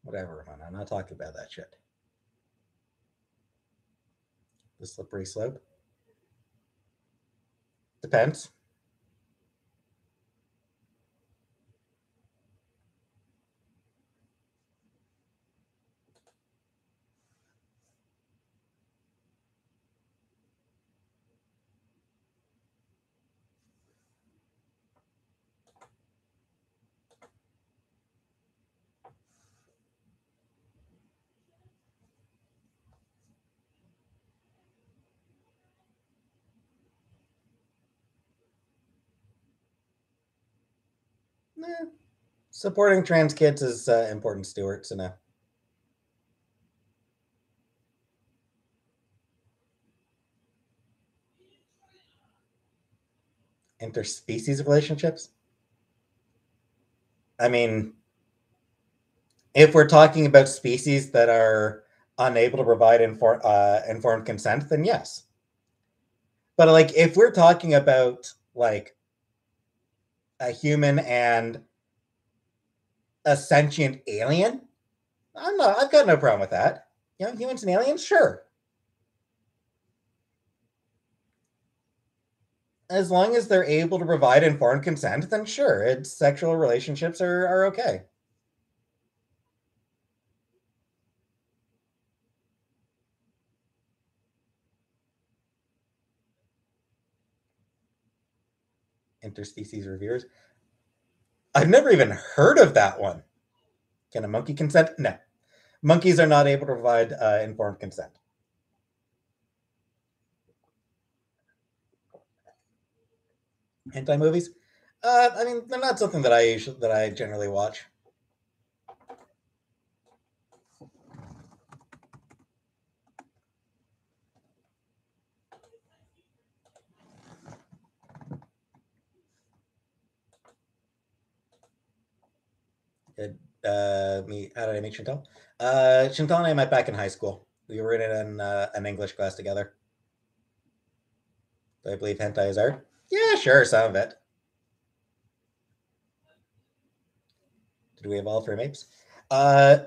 Whatever, man. I'm not talking about that shit. The slippery slope. Depends. Eh, supporting trans kids is important, Stuart. So no. Interspecies relationships. I mean, if we're talking about species that are unable to provide informed consent, then yes. But like, if we're talking about like a human and a sentient alien, I've got no problem with that. You know, humans and aliens, sure. As long as they're able to provide informed consent, then sure, it's sexual relationships are okay. Interspecies reviewers. I've never even heard of that one. Can a monkey consent? No. Monkeys are not able to provide informed consent. Hentai movies? I mean, they're not something that I generally watch. How did I meet Chantal? Chantal and I met back in high school. We were in an English class together. Do I believe hentai is art? Yeah, sure, some of it. Did we evolve from apes? Uh,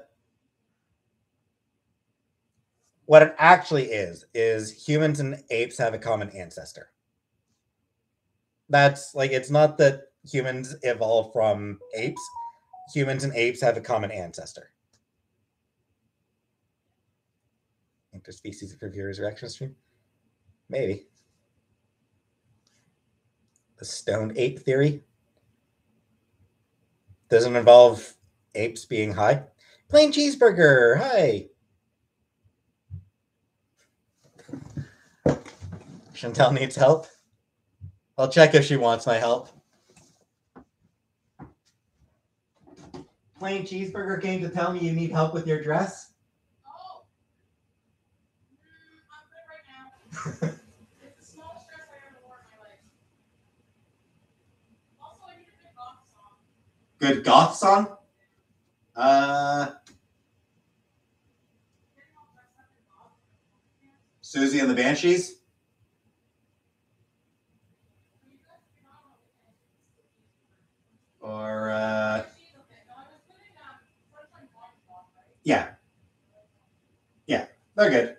what it actually is humans and apes have a common ancestor. That's like it's not that humans evolved from apes. Humans and apes have a common ancestor. Interspecies review resurrection stream? Maybe. The stoned ape theory doesn't involve apes being high. Plain cheeseburger. Hi. Chantel needs help. I'll check if she wants my help. Plain cheeseburger came to tell me you need help with your dress. Oh. I'm good right now. It's the smallest dress I ever wore in my life. Also, I need a good goth song. Good goth song? Susie and the Banshees? Or, yeah. Yeah, they're good.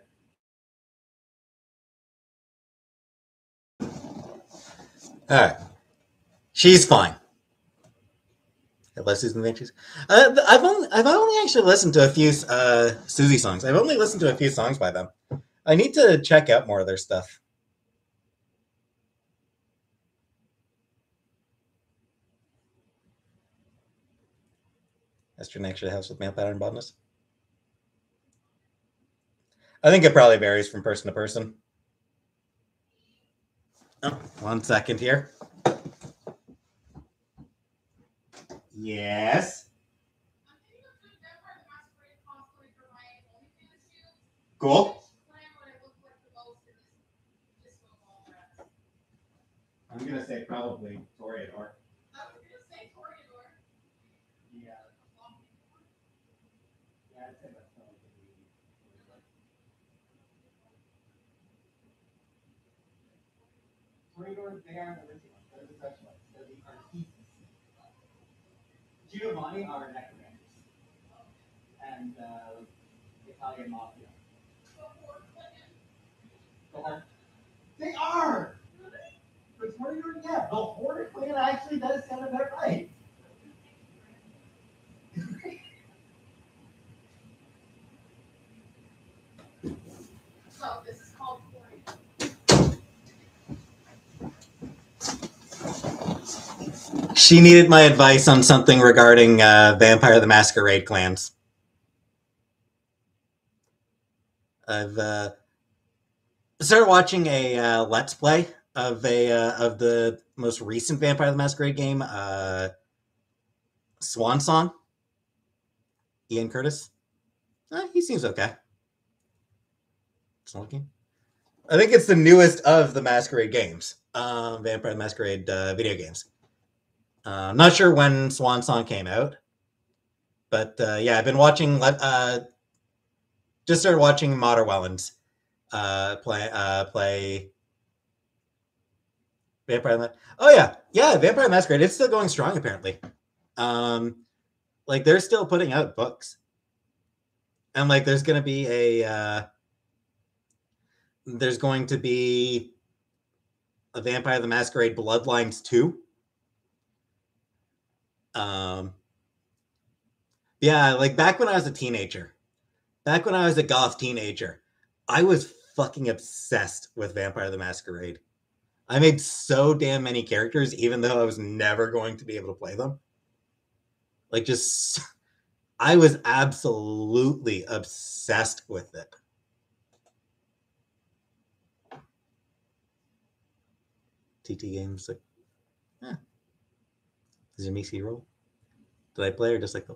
All right. She's fine. Unless Susan Banshees. I've only actually listened to a few Susie songs. I've only listened to a few songs by them. I need to check out more of their stuff. Estrin actually helps with male pattern baldness. I think it probably varies from person to person. Oh, 1 second here. Yes. Cool. I'm gonna say probably Toreador. I was gonna say Toreador. Yeah. Yeah, I'd say that's probably Toreador. They aren't original. They're the specialized. They're the artistes. Giovanni are necromancers and Italian mafia. They are. But Toreador, yeah, the Horde clan actually does sound about right. So this is called Toreador. She needed my advice on something regarding Vampire the Masquerade clans. I've started watching a Let's Play of the most recent Vampire the Masquerade game, Swan Song. Ian Curtis. He seems okay. It's not looking. I think it's the newest of the Masquerade games, Vampire the Masquerade video games. Not sure when Swan Song came out, but yeah, I've been watching. Just started watching Mater Wellens play Vampire. Oh yeah, Vampire the Masquerade. It's still going strong apparently. Like they're still putting out books, and like there's going to be a Vampire the Masquerade Bloodlines 2. Yeah, like back when I was a teenager, back when I was a goth teenager, I was fucking obsessed with Vampire the Masquerade. I made so damn many characters, even though I was never going to be able to play them. Like, just, I was absolutely obsessed with it. TT Games, like, Is it Mixie roll? Did I play or just like the?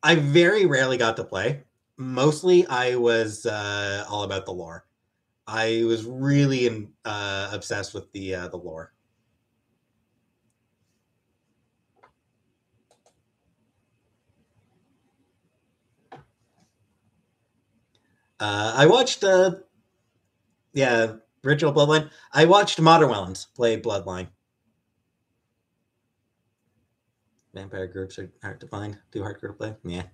I very rarely got to play. Mostly, I was all about the lore. I was really obsessed with the lore. I watched, Ritual Bloodline. I watched Mater Wellens play Bloodline. Vampire groups are hard to find. Too hardcore to play. Yeah.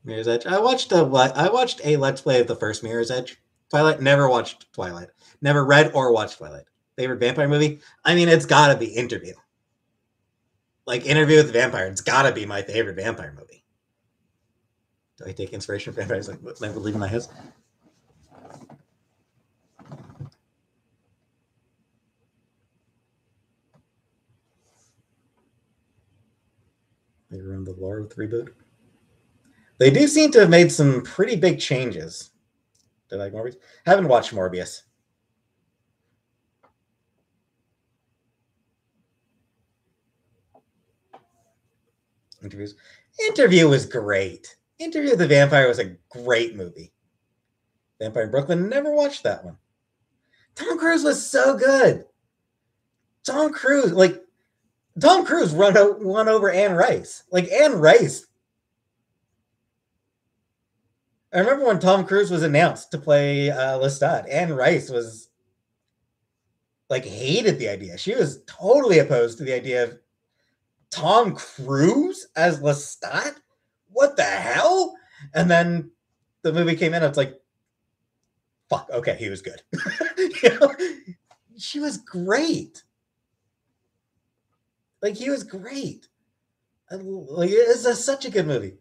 Mirror's Edge. I watched a Let's Play of the first Mirror's Edge. Twilight. Never watched Twilight. Never read or watched Twilight. Favorite vampire movie? I mean, it's gotta be Interview. Like Interview with the Vampire. It's gotta be my favorite vampire movie. Do I take inspiration from vampires? Like never leaving my house. They ruined the lore with reboot. They do seem to have made some pretty big changes. Did I like Morbius? Haven't watched Morbius. Interview was great. Interview with the Vampire was a great movie. Vampire in Brooklyn, never watched that one. Tom Cruise was so good. Tom Cruise won over Anne Rice. Like Anne Rice. I remember when Tom Cruise was announced to play Lestat. Anne Rice was like hated the idea. She was totally opposed to the idea of Tom Cruise as Lestat. What the hell? And then the movie came in. It's like, fuck. Okay, he was good. You know? she was great. Like he was great. Like it's such a good movie.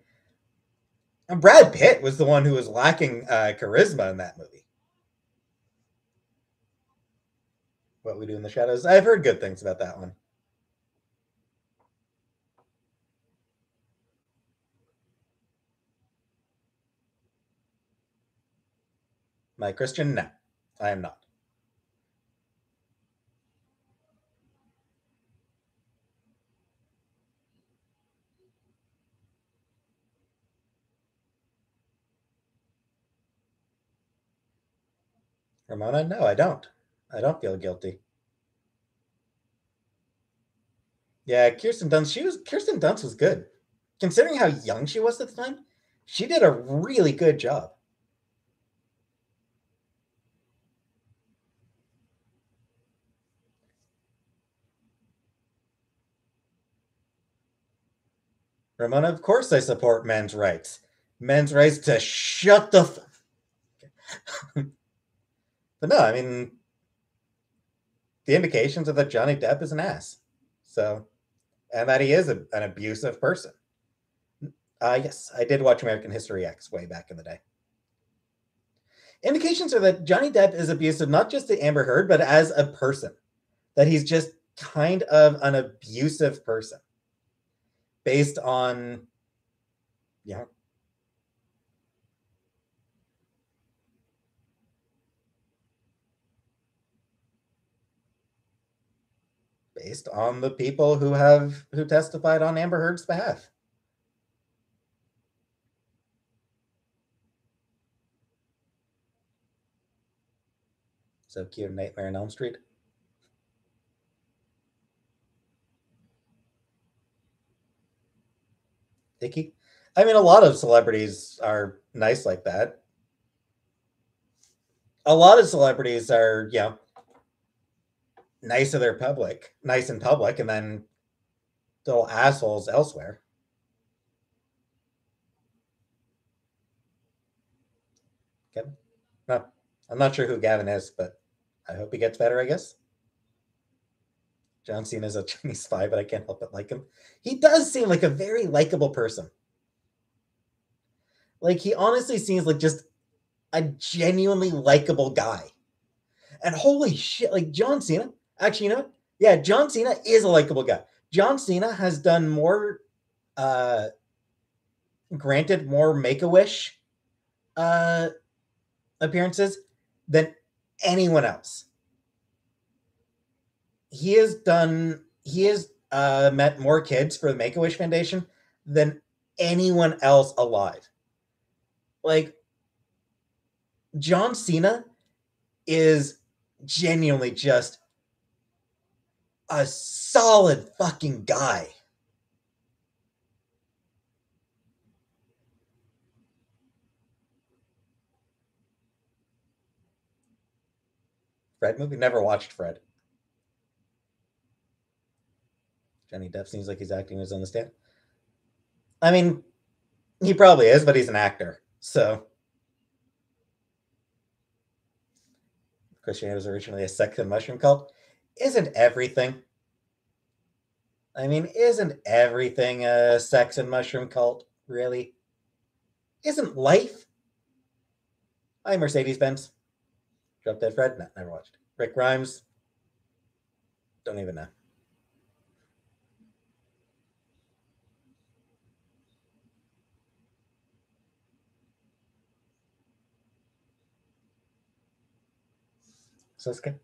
And Brad Pitt was the one who was lacking charisma in that movie. What We Do in the Shadows. I've heard good things about that one. My Christian, no, I am not. Ramona, no, I don't. I don't feel guilty. Yeah, Kirsten Dunst was good. Considering how young she was at the time, she did a really good job. Ramona, of course I support men's rights. Men's rights to shut the But no, I mean the indications are that Johnny Depp is an ass. So, and that he is an abusive person. Yes, I did watch American History X way back in the day. Indications are that Johnny Depp is abusive not just to Amber Heard, but as a person. That he's just kind of an abusive person based on, yeah, based on the people who testified on Amber Heard's behalf. So cute, Nightmare on Elm Street. Icky. I mean, a lot of celebrities are nice like that. A lot of celebrities are, nice to their public, nice in public, and then little assholes elsewhere. Kevin? No, I'm not sure who Gavin is, but I hope he gets better, I guess. John Cena's a Chinese spy, but I can't help but like him. He does seem like a very likable person. Like, he honestly seems like just a genuinely likable guy. And holy shit, like John Cena, actually, you know what? Yeah, John Cena is a likable guy. John Cena has done more, uh, granted, more Make a Wish uh, appearances than anyone else. He has met more kids for the Make a Wish Foundation than anyone else alive. Like, John Cena is genuinely just a solid fucking guy. Fred movie? Never watched Fred. Johnny Depp seems like he's acting as on the stand. I mean, he probably is, but he's an actor. So Christianity was originally a sect and mushroom cult. Isn't everything? I mean, isn't everything a sex and mushroom cult, really? Isn't life? Hi, Mercedes Benz. Drop Dead Fred? No, never watched. Rick Grimes? Don't even know. Sasuke?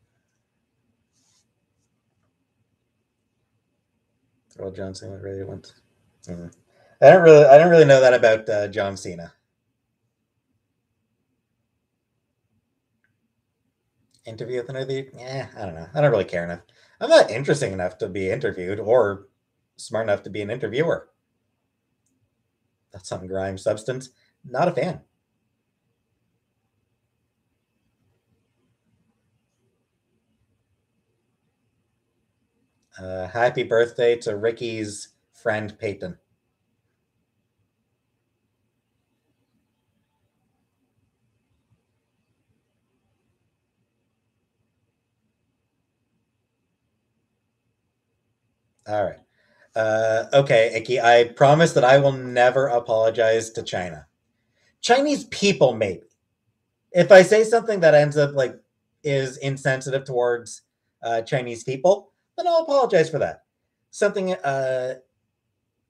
Earl John Cena really went. Mm. I don't really know that about John Cena. Interview with another? Yeah, I don't know. I don't really care enough. I'm not interesting enough to be interviewed or smart enough to be an interviewer. That's some grime substance. Not a fan. Happy birthday to Ricky's friend Peyton. All right. Okay, Icky, I promise that I will never apologize to China. Chinese people, maybe. If I say something that ends up like is insensitive towards Chinese people, then I'll apologize for that. Something,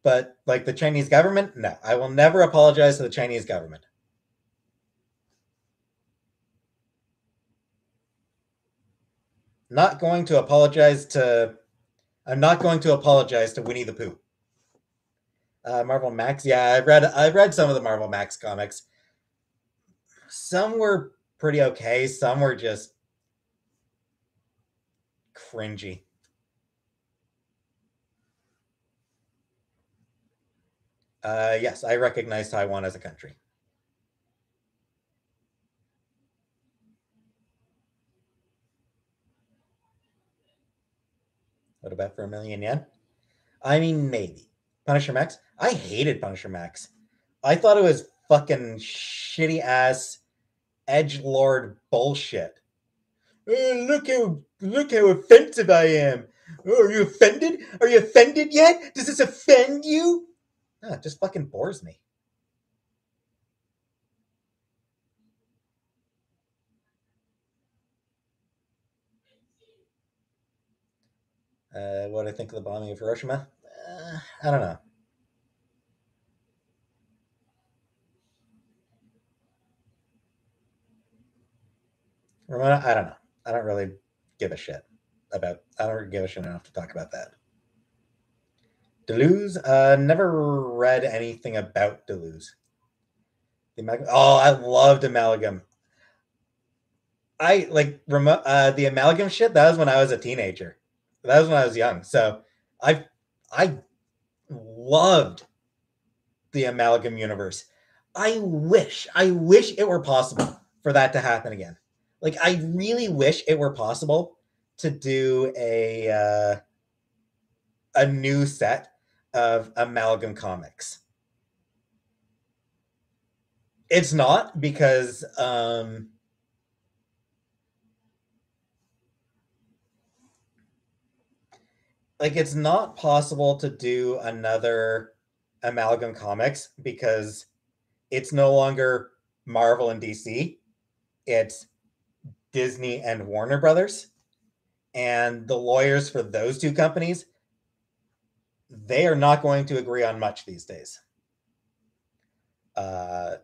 but like the Chinese government, no, I will never apologize to the Chinese government. Not going to apologize to. I'm not going to apologize to Winnie the Pooh. Marvel Max, yeah, I've read some of the Marvel Max comics. Some were pretty okay. Some were just cringy. Yes, I recognize Taiwan as a country. What about for a 1,000,000 yen? I mean, maybe. Punisher Max? I hated Punisher Max. I thought it was fucking shitty ass edge lord bullshit. Look how offensive I am. Oh, are you offended? Are you offended yet? Does this offend you? No, it just fucking bores me. What do I think of the bombing of Hiroshima? I don't know. Ramona, I don't know. I don't really give a shit about. I don't give a shit enough to talk about that. Deleuze, never read anything about Deleuze. Oh, I loved Amalgam. I like the Amalgam shit. That was when I was a teenager. That was when I was young. So I loved the Amalgam universe. I wish it were possible for that to happen again. Like I really wish it were possible to do a new set of Amalgam comics. It's not because like it's not possible to do another Amalgam comics because it's no longer Marvel and DC. It's Disney and Warner Brothers. And the lawyers for those two companies, they are not going to agree on much these days. Uh,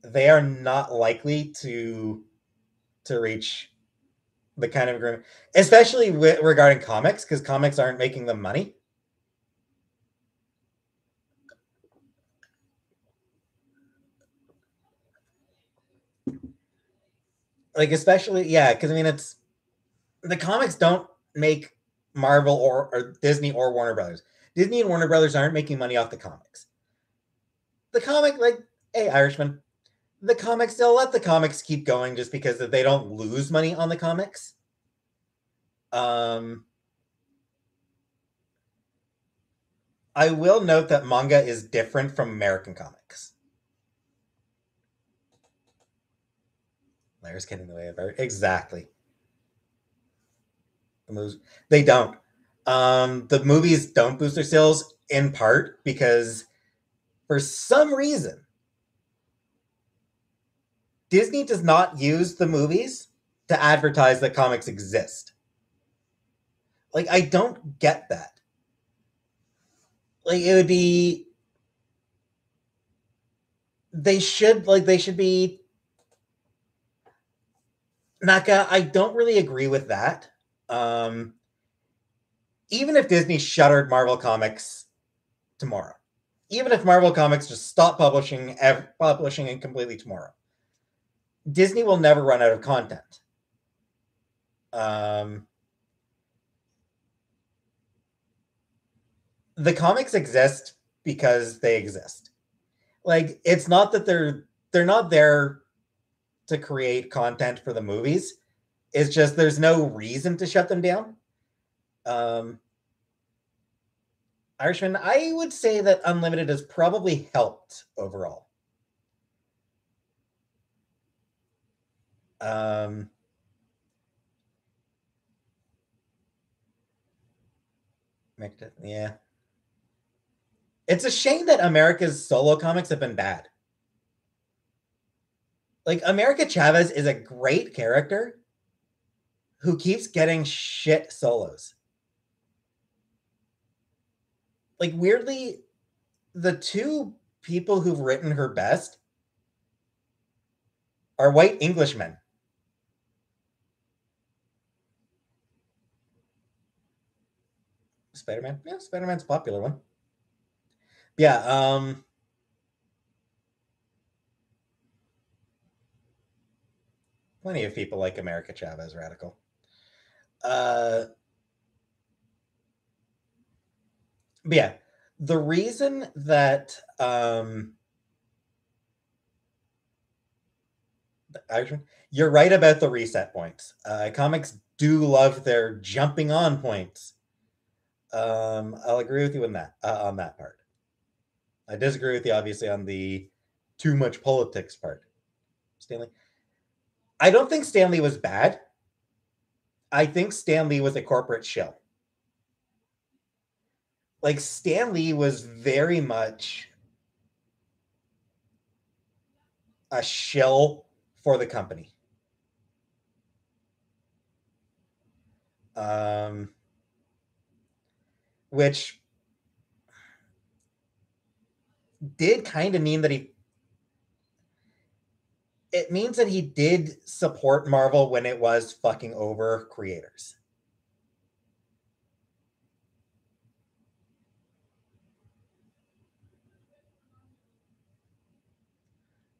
they are not likely to reach the kind of agreement, especially regarding comics, because comics aren't making them money. Like especially, yeah, because I mean, it's the comics don't make Marvel or Disney or Warner Brothers. Disney and Warner Brothers aren't making money off the comics. The comic, like, hey, Irishman, the comics, they'll let the comics keep going just because they don't lose money on the comics. Um, I will note that manga is different from American comics. Larry's getting in the way of art. Exactly. The movies, they don't. The movies don't boost their sales in part because for some reason Disney does not use the movies to advertise that comics exist. Like I don't get that. Like it would be they should be Naka. I don't really agree with that. Um Even if Disney shuttered Marvel Comics tomorrow, even if Marvel Comics just stopped publishing it completely tomorrow, Disney will never run out of content. Um, the comics exist because they exist. Like it's not that they're not there to create content for the movies. It's just there's no reason to shut them down. Um, Irishman, I would say that Unlimited has probably helped overall. Um, Yeah. It's a shame that America's solo comics have been bad. Like, America Chavez is a great character who keeps getting shit solos. Like, weirdly, the two people who've written her best are white Englishmen. Spider-Man? Yeah, Spider-Man's a popular one. Yeah, plenty of people like America Chavez Radical. Uh, but yeah, the reason that Irishman, you're right about the reset points. Comics do love their jumping on points. I'll agree with you on that part. I disagree with you, obviously, on the too much politics part. Stanley, I don't think Stanley was bad. I think Stanley was a corporate shill. Like, Stanley was very much a shill for the company. Um, which did kind of mean that it means that he did support Marvel when it was fucking over creators.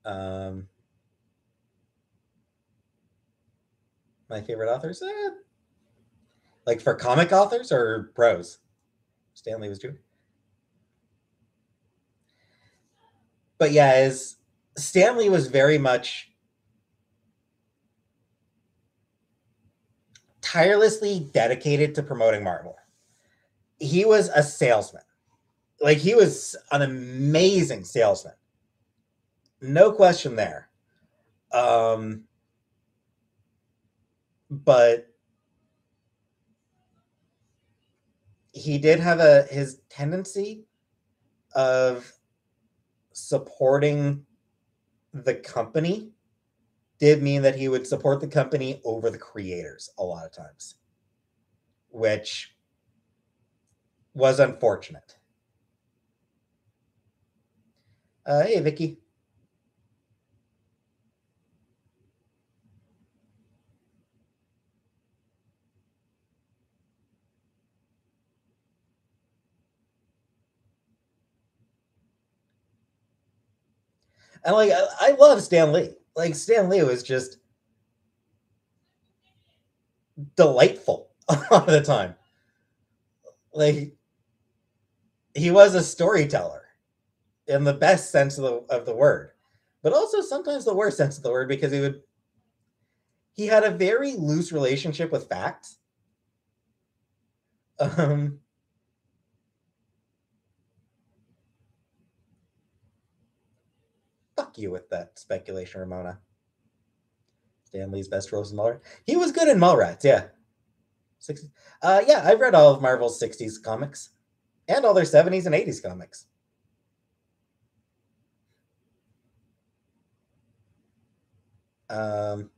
Um, my favorite authors, like for comic authors or prose. Stanley was Jewish, but yeah, is Stanley was very much tirelessly dedicated to promoting Marvel. He was a salesman. Like, he was an amazing salesman. No question there. Um, but he did have his tendency of supporting the company did mean that he would support the company over the creators a lot of times, which was unfortunate. Hey, Vicky. And like, I love Stan Lee. Like, Stan Lee was just delightful a lot of the time. Like, he was a storyteller in the best sense of the word, but also sometimes the worst sense of the word, because he had a very loose relationship with facts. Um, fuck you with that speculation, Ramona. Stan Lee's best roles in Mallrats. He was good in Mallrats, yeah. 60s. Yeah, I've read all of Marvel's 60s comics and all their 70s and 80s comics. Um,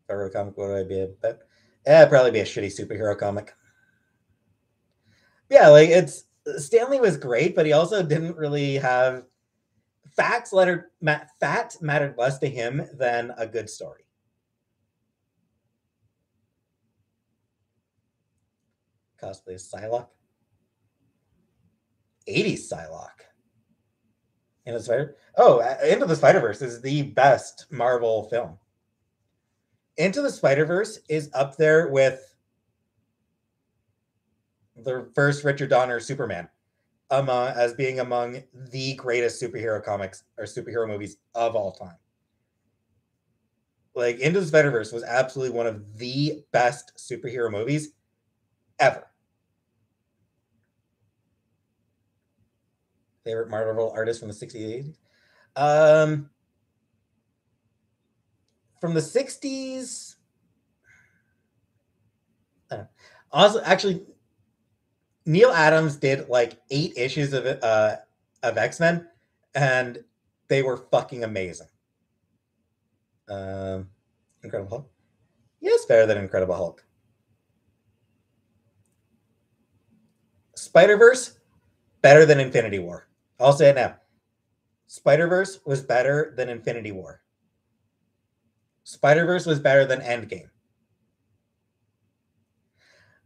if I wrote a comic, what would I be about? Yeah, it'd probably be a shitty superhero comic. Yeah, like, it's Stanley was great, but he also didn't really have facts mattered less to him than a good story. Cosplay as Psylocke. 80s Psylocke. Into the Spider. Oh, Into the Spider Verse is the best Marvel film. Into the Spider Verse is up there with the first Richard Donner Superman, as being among the greatest superhero comics or superhero movies of all time. Like, Into the Spider Verse was absolutely one of the best superhero movies ever. Favorite Marvel artist from the 60s? Um, from the 60s, also, actually, Neil Adams did like 8 issues of X-Men, and they were fucking amazing. Um, Incredible Hulk. Yes, better than Incredible Hulk. Spider-Verse, better than Infinity War. I'll say it now. Spider-Verse was better than Infinity War. Spider-Verse was better than Endgame.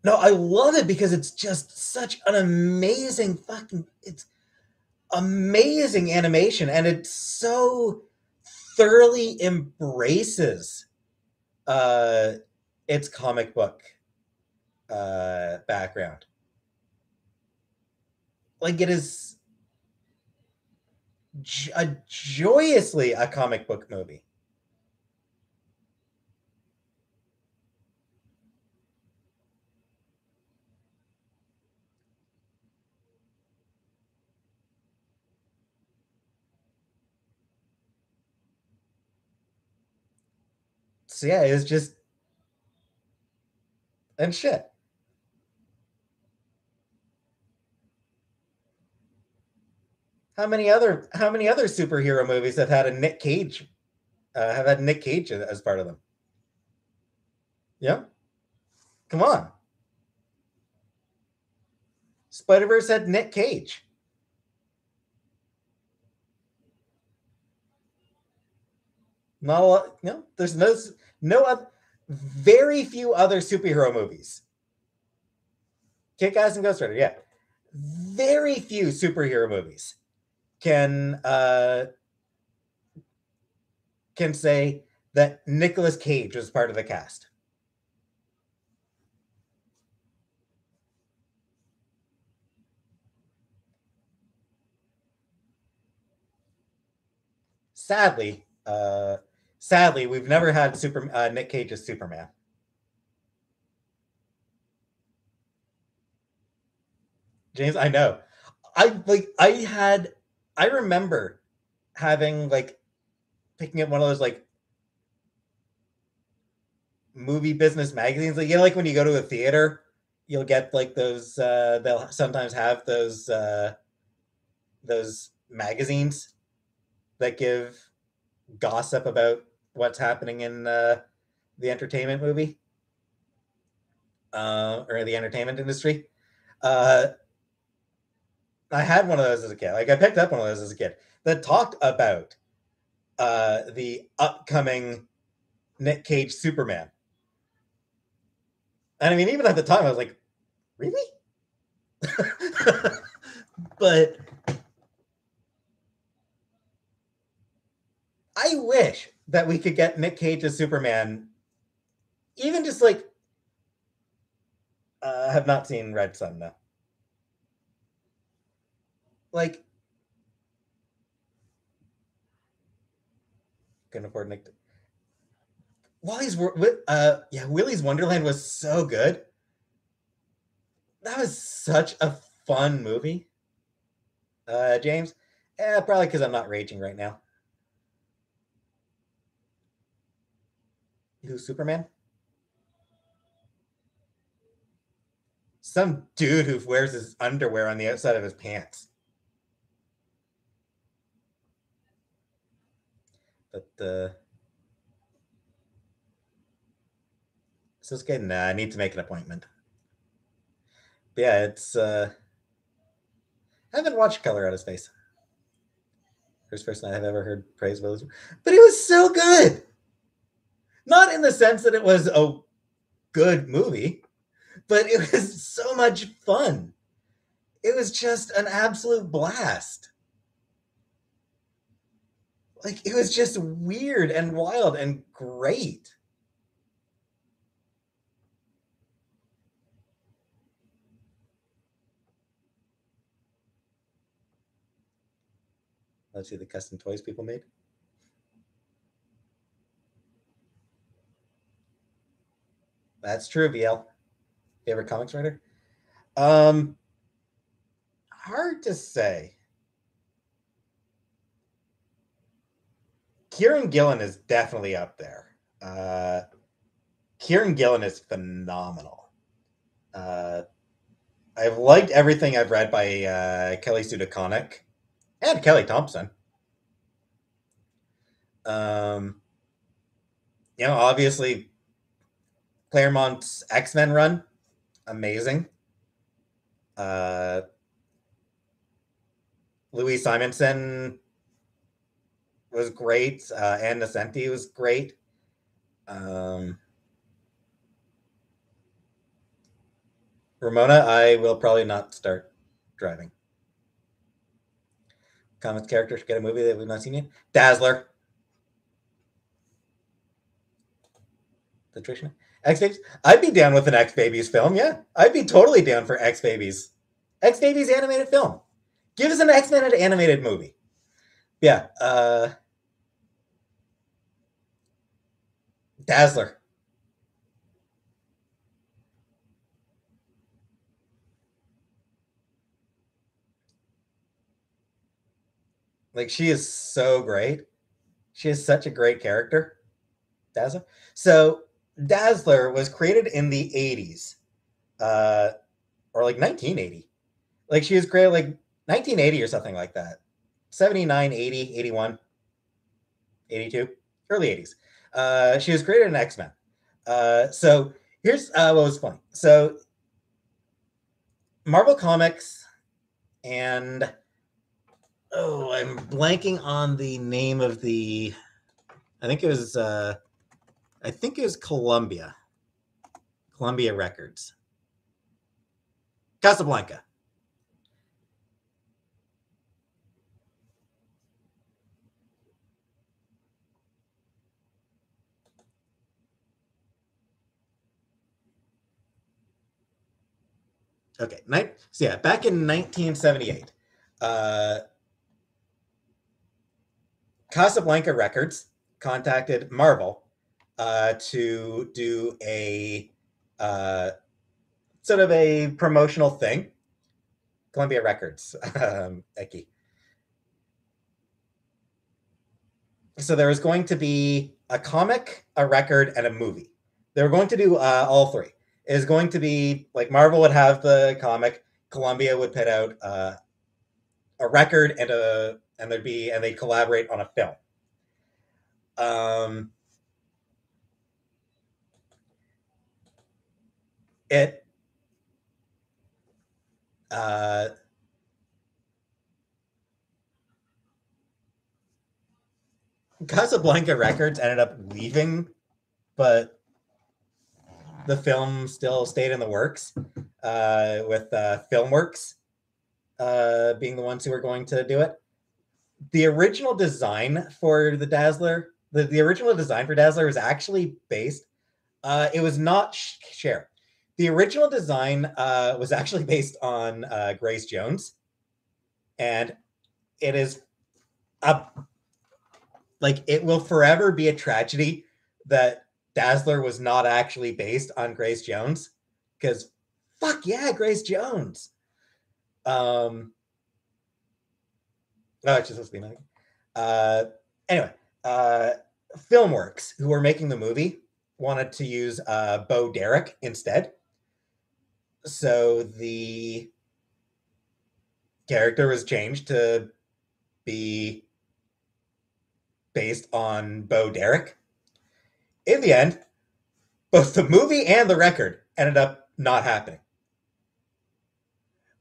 No, I love it because it's just such an amazing fucking it's amazing animation, and it so thoroughly embraces uh its comic book background. Like it is joyously a comic book movie. So yeah, it was just and shit. How many other superhero movies have had Nick Cage as part of them? Yeah, come on. Spider Verse had Nick Cage. Not a lot. No, there's no very few other superhero movies. Kick Ass and Ghost Rider, yeah. Very few superhero movies can can say that Nicolas Cage was part of the cast. Sadly, sadly, we've never had Nick Cage as Superman. James, I know. I remember having like picking up one of those like movie business magazines. Like like when you go to a theater, you'll get like those they'll sometimes have those magazines that give gossip about what's happening in the entertainment movie or the entertainment industry. Uh, I had one of those as a kid. Like I picked up one of those as a kid that talked about the upcoming Nick Cage Superman. And I mean, even at the time, I was like, really? But I wish that we could get Nick Cage as Superman, even just like have not seen Red Sun though. Like, can afford Nick. Willy's Wonderland was so good. That was such a fun movie. James, probably because I'm not raging right now. Who's Superman? Some dude who wears his underwear on the outside of his pants. But so it's good. Nah, I need to make an appointment. But yeah, it's I haven't watched Color Out of Space. First person I've ever heard praise Willis, but it was so good. Not in the sense that it was a good movie, but it was so much fun. It was just an absolute blast. Like it was just weird and wild and great. Let's see the custom toys people made. That's true, VL. Favorite comics writer? Um, Hard to say. Kieran Gillen is definitely up there. Kieran Gillen is phenomenal. Uh, I've liked everything I've read by Kelly Sue DeConnick and Kelly Thompson. Um, Obviously Claremont's X-Men run, amazing. Uh, Louis Simonson was great. Ann Nocenti was great. Um, Ramona, I will probably not start driving. Comics character should get a movie that we've not seen yet. Dazzler. The Trish X Babies. I'd be down with an X Babies film. Yeah, I'd be totally down for X Babies. X Babies animated film. Give us an X Men animated movie. Yeah. Dazzler. Like she is so great. She is such a great character. Dazzler. So Dazzler was created in the 80s. Uh or like 1980. Like she was created like 1980 or something like that. 79, 80, 81, 82, early 80s. She was created in X-Men. So here's what was funny. So Marvel Comics and I'm blanking on the name of the. I think it was Columbia Records, Casablanca. Okay, so yeah, back in 1978, uh, Casablanca Records contacted Marvel to do a sort of a promotional thing. Columbia Records, Eki. So there was going to be a comic, a record, and a movie. They were going to do all three. It is going to be like Marvel would have the comic, Columbia would put out a record and they'd collaborate on a film. Um, it uh, Casablanca Records ended up leaving, but the film still stayed in the works with Filmworks being the ones who were going to do it. The original design for the Dazzler, the original design for Dazzler was actually based. It was not Cher. The original design was actually based on Grace Jones, and it is a like it will forever be a tragedy that Dazzler was not actually based on Grace Jones because fuck yeah, Grace Jones. Um, oh, it's just supposed to be nice. Anyway, uh, Filmworks, who were making the movie, wanted to use Bo Derek instead. So the character was changed to be based on Bo Derek. In the end, both the movie and the record ended up not happening.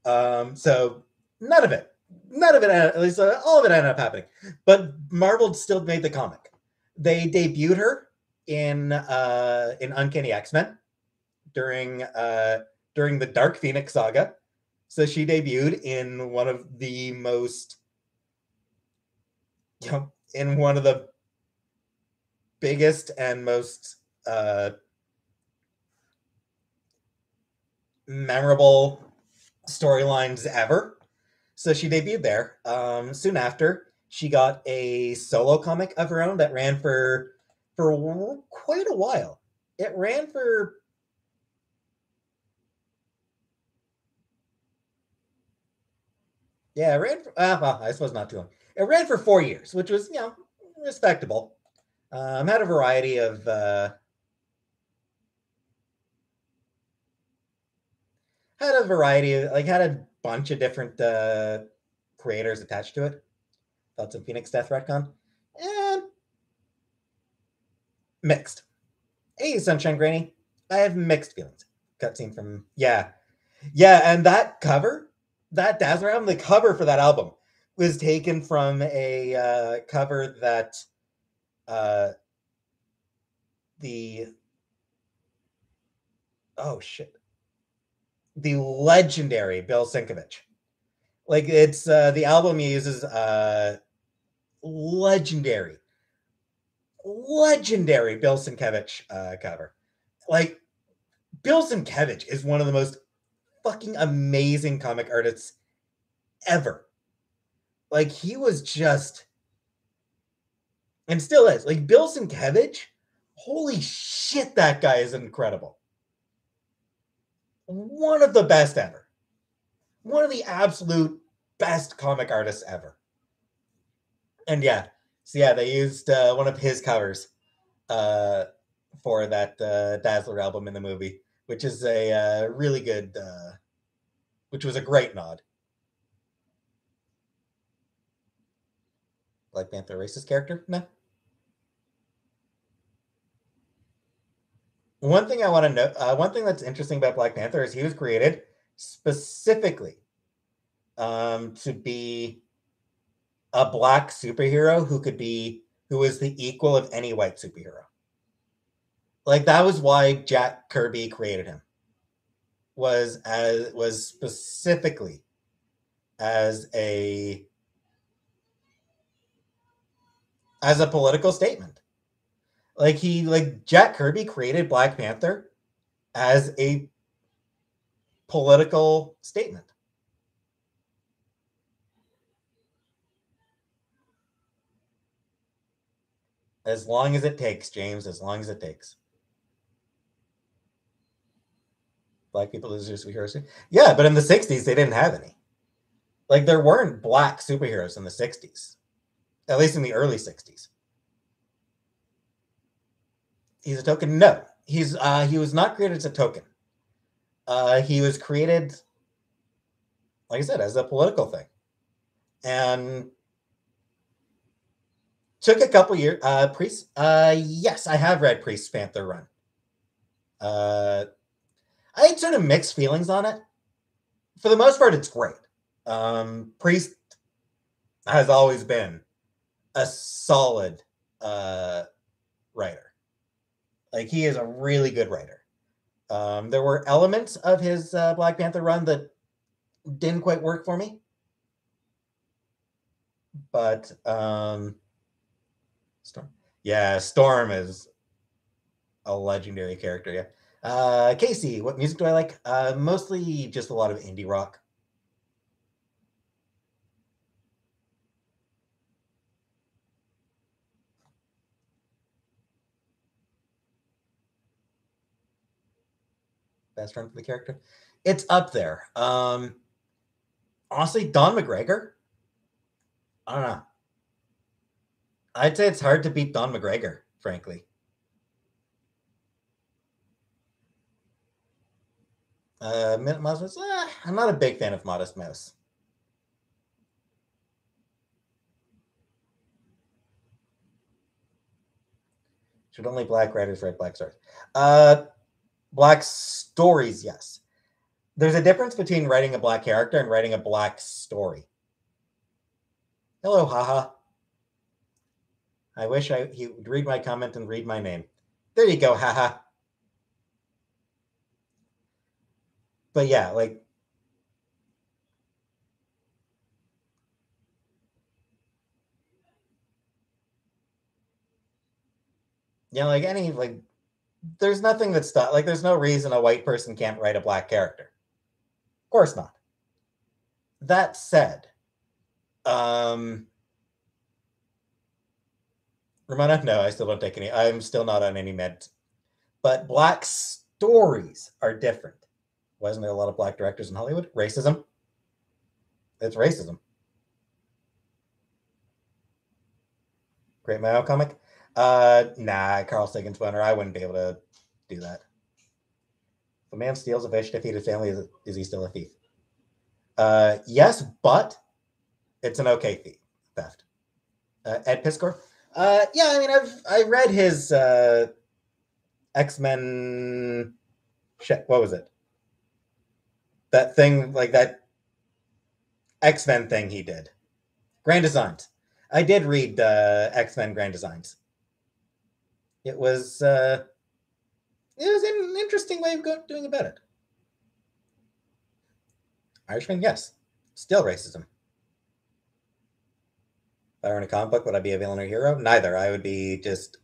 So none of it, at least all of it ended up happening. But Marvel still made the comic. They debuted her in Uncanny X-Men during the Dark Phoenix saga. So she debuted in one of the most, in one of the biggest and most memorable storylines ever. So she debuted there. Soon after, she got a solo comic of her own that ran for quite a while. It ran for it ran for, well, I suppose not too long. It ran for 4 years, which was respectable. Had a variety had a variety, like had a bunch of different creators attached to it. Thoughts on Phoenix Death Retcon? And mixed. Hey, Sunshine Granny. I have mixed feelings. Cutscene from yeah, and that cover, that Dazzler album, the cover for that album was taken from a cover that uh, the oh shit, the legendary Bill Sienkiewicz. Like it's the album uses legendary, legendary Bill Sienkiewicz cover. Like Bill Sienkiewicz is one of the most fucking amazing comic artists ever. Like he was just, and still is, like Bill Sienkiewicz. Holy shit, that guy is incredible. One of the best ever. One of the absolute best comic artists ever. And yeah, so yeah, they used one of his covers for that Dazzler album in the movie, which is a really good, which was a great nod. Black Panther racist character? No. One thing I want to know, one thing that's interesting about Black Panther is he was created specifically to be a black superhero who is the equal of any white superhero. Like that was why Jack Kirby created him. Was specifically as a political statement. Like Jack Kirby created Black Panther as a political statement. As long as it takes, James, as long as it takes. Black people lose their superheroes. Yeah, but in the 60s, they didn't have any. Like, there weren't black superheroes in the 60s, at least in the early 60s. He's a token? No. He was not created as a token. He was created, like I said, as a political thing. And took a couple years. Priest. Yes, I have read Priest Panther Run. I had sort of mixed feelings on it. For the most part, it's great. Priest has always been a solid writer. Like he is a really good writer. There were elements of his Black Panther run that didn't quite work for me, but Storm. Yeah, Storm is a legendary character. Yeah. Casey, what music do I like? Mostly just a lot of indie rock. Best run for the character. It's up there. Honestly, Don McGregor. I don't know. I'd say it's hard to beat Don McGregor, frankly. Mouse. I'm not a big fan of Modest Mouse. Should only black writers write black stories? Black stories, yes. There's a difference between writing a black character and writing a black story. Hello, haha. I wish he would read my comment and read my name. There you go, haha. But yeah, like like any like there's nothing that's like there's no reason a white person can't write a black character. Of course not. That said, Ramona, no, I still don't take any. I'm still not on any meds. But black stories are different. Wasn't there a lot of black directors in Hollywood? Racism. It's racism. Great Mayo comic. Nah, Carl Sagan's winner. I wouldn't be able to do that. If a man steals a fish to feed his family, is he still a thief? Yes, but it's an okay thief theft. Ed Piskor. Yeah, I mean, I read his X-Men. Shit, what was it? That thing, like that X-Men thing he did. Grand Designs. I did read X-Men Grand Designs. It was an interesting way of doing about it. Irishman, yes. Still racism. If I were in a comic book, would I be a villain or hero? Neither. I would be just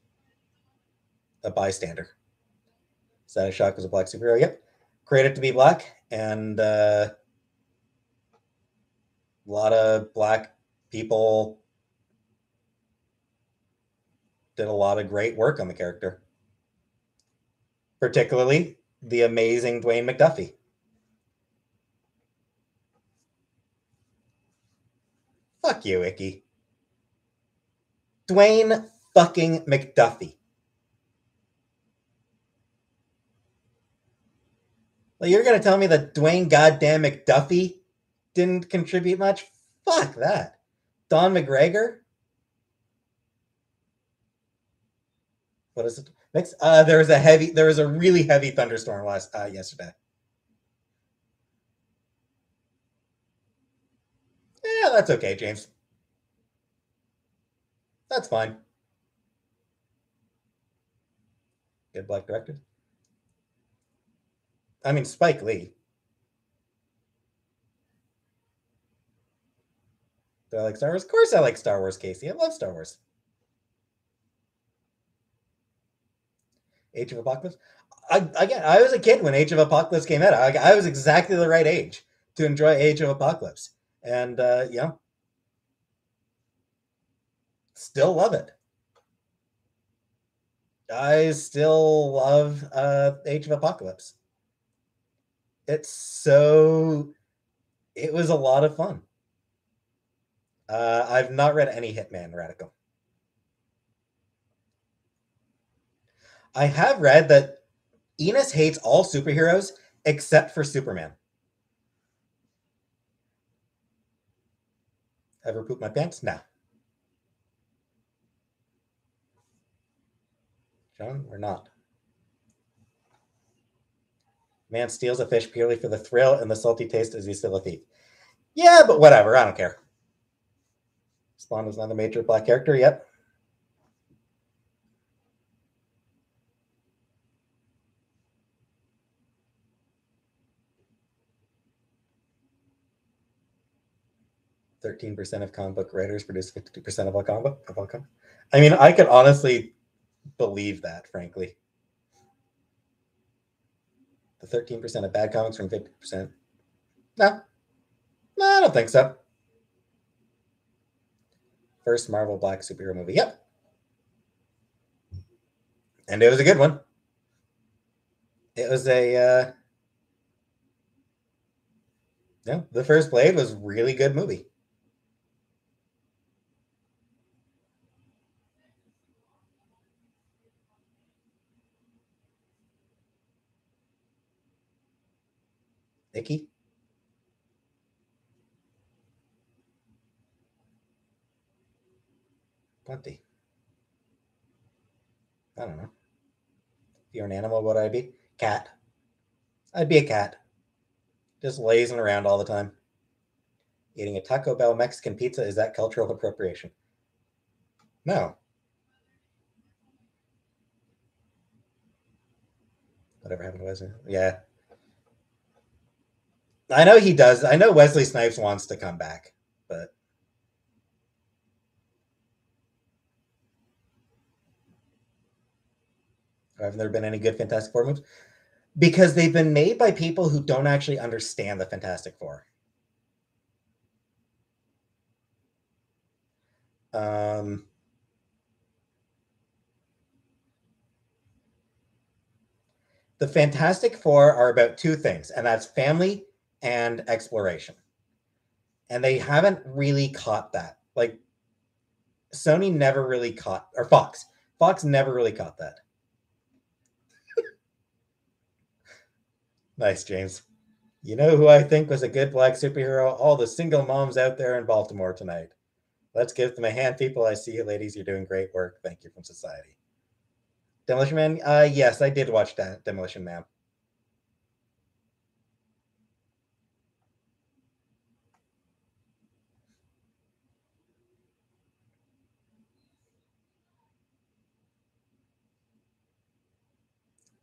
a bystander. Static Shock was a black superhero. Yep. Created to be black, and a lot of black people did a lot of great work on the character. Particularly the amazing Dwayne McDuffie. Fuck you, Icky. Dwayne fucking McDuffie. Well, you're going to tell me that Dwayne goddamn McDuffie didn't contribute much? Fuck that. Don McGregor? What is it? Next, there was a really heavy thunderstorm yesterday. Yeah, that's okay, James. That's fine. Good black director. I mean, Spike Lee. Do I like Star Wars? Of course I like Star Wars, Casey. I love Star Wars. Age of Apocalypse? I was a kid when Age of Apocalypse came out. I was exactly the right age to enjoy Age of Apocalypse. And, yeah, still love it. I still love Age of Apocalypse. It was a lot of fun. I've not read any Hitman Radical. I have read that Enos hates all superheroes except for Superman. Ever poop my pants? No. John, we're not. Man steals a fish purely for the thrill and the salty taste. Is he still a thief? Yeah, but whatever. I don't care. Spawn was another major black character. Yep. %13 of comic book writers produce 52% of all comic book. I mean, I could honestly believe that, frankly. The 13% of bad comics from 50%. No, I don't think so. First Marvel black superhero movie. Yep. And it was a good one. It was the first Blade was a really good movie. Icky? Plenty. I don't know. If you're an animal, what would I be? Cat. I'd be a cat. Just lazing around all the time. Eating a Taco Bell Mexican pizza, is that cultural appropriation? No. Whatever happened to Wesley? Yeah. I know he does. I know Wesley Snipes wants to come back, but have there been any good Fantastic Four movies? Because they've been made by people who don't actually understand the Fantastic Four. The Fantastic Four are about two things, and that's family and exploration. And they haven't really caught that. Like, Sony never really caught, or Fox never really caught that. Nice, James. You know who I think was a good black superhero? All the single moms out there in Baltimore tonight. Let's give them a hand, people. I see you, ladies. You're doing great work. Thank you from society. Demolition Man? Yes, I did watch that Demolition Man.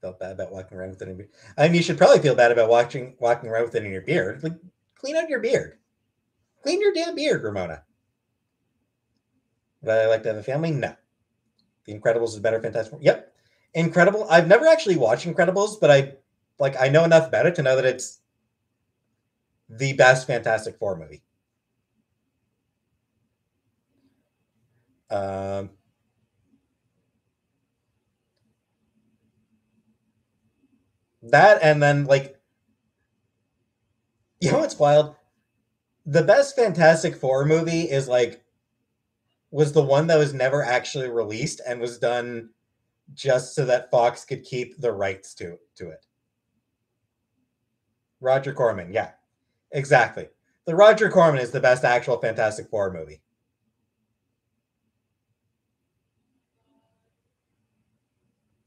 Felt bad about walking around with it in your beard. I mean, you should probably feel bad about walking around with it in your beard. Like, clean out your beard. Clean your damn beard, Ramona. Would I like to have a family? No. The Incredibles is better. Fantastic. Yep. Incredible. I've never actually watched Incredibles, but I know enough about it to know that it's the best Fantastic Four movie. Um, that and then you know what's wild? The best Fantastic Four movie is was the one that was never actually released and was done just so that Fox could keep the rights to it. Roger Corman, yeah, exactly. The Roger Corman is the best actual Fantastic Four movie.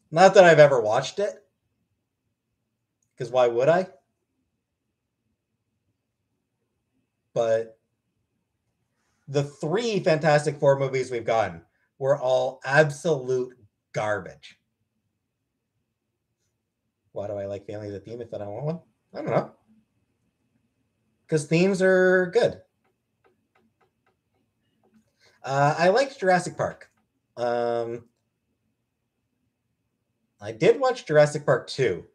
Not that I've ever watched it, because why would I? But the three Fantastic Four movies we've gotten were all absolute garbage. Why do I like Family the Theme if I don't want one? I don't know. Because themes are good. I liked Jurassic Park. Um, I did watch Jurassic Park 2.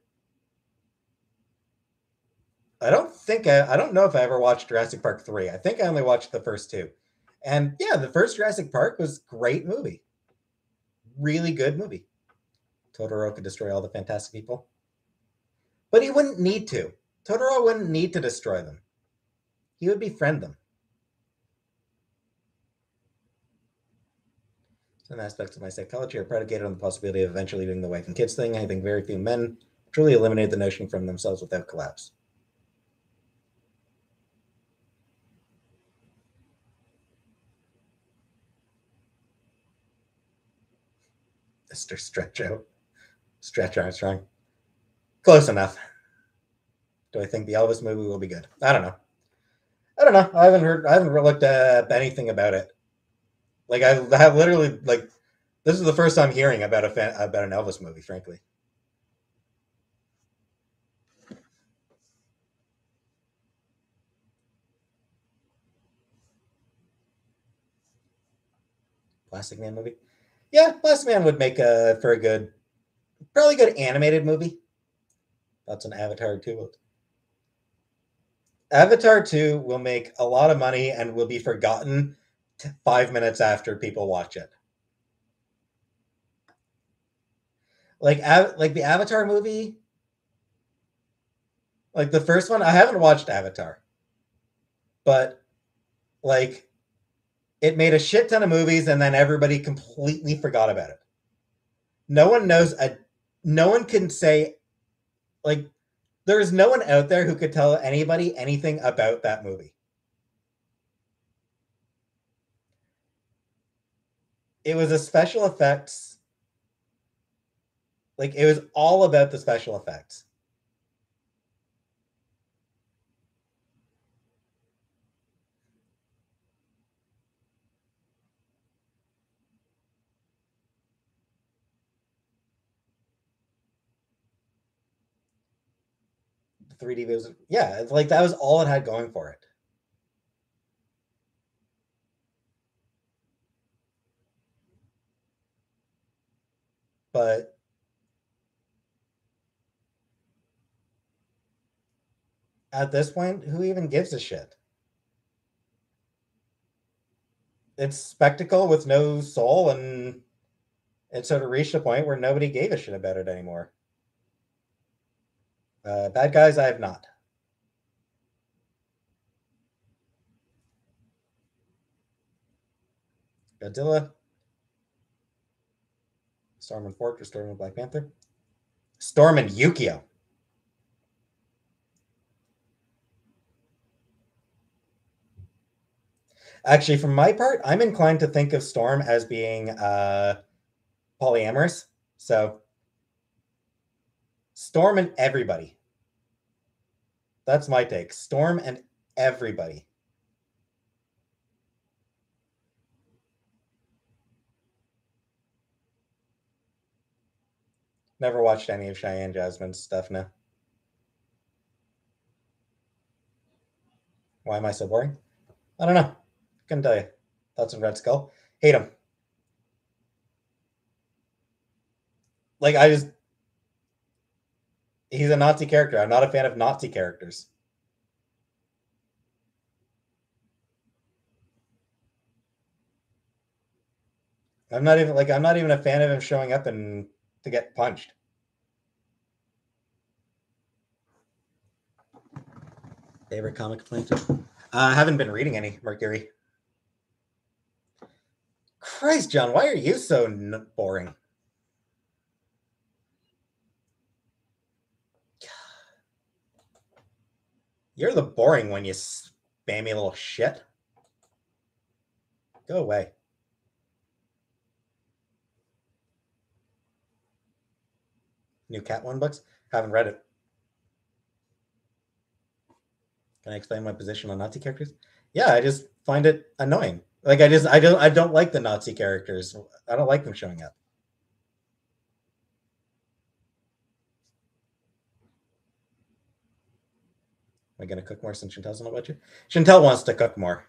I don't know if I ever watched Jurassic Park 3. I think I only watched the first two. And yeah, the first Jurassic Park was great movie. Really good movie. Totoro could destroy all the fantastic people. But he wouldn't need to. Totoro wouldn't need to destroy them. He would befriend them. Some aspects of my psychology are predicated on the possibility of eventually doing the wife and kids thing. I think very few men truly eliminate the notion from themselves without collapse. Mr. Stretch Armstrong. Close enough. Do I think the Elvis movie will be good? I don't know. I don't know. I haven't looked at anything about it. I have literally this is the first time hearing about about an Elvis movie. Frankly, Plastic Man movie. Yeah, Plastic Man would make for a good, probably good animated movie. That's an Avatar 2. Avatar 2 will make a lot of money and will be forgotten 5 minutes after people watch it. Like the Avatar movie, like the first one. I haven't watched Avatar, but like it made a shit ton of movies and then everybody completely forgot about it. No one knows a no one can say like there is no one out there who could tell anybody anything about that movie. It was a special effects, like it was all about the special effects. The 3D was yeah, it's like that was all it had going for it. But at this point, who even gives a shit? It's spectacle with no soul, and it sort of reached a point where nobody gave a shit about it anymore. Bad Guys, I have not. Godzilla, Storm and Fortress, Storm and Black Panther, Storm and Yukio. Actually, from my part, I'm inclined to think of Storm as being polyamorous. So Storm and everybody. That's my take. Storm and everybody. Never watched any of Cheyenne Jasmine's stuff now. Why am I so boring? I don't know. Couldn't tell you. Thoughts on Red Skull? Hate him. Like, I just. He's a Nazi character. I'm not a fan of Nazi characters. I'm not even a fan of him showing up and to get punched. Favorite comic complaint? I haven't been reading any Mercury. Christ, John, why are you so boring? You're the boring one, you spammy little shit. Go away. New Cat One books? Haven't read it. Can I explain my position on Nazi characters? Yeah, I just find it annoying. Like I don't like the Nazi characters. I don't like them showing up. Am I gonna cook more since Chantel's on the budget? Chantel wants to cook more.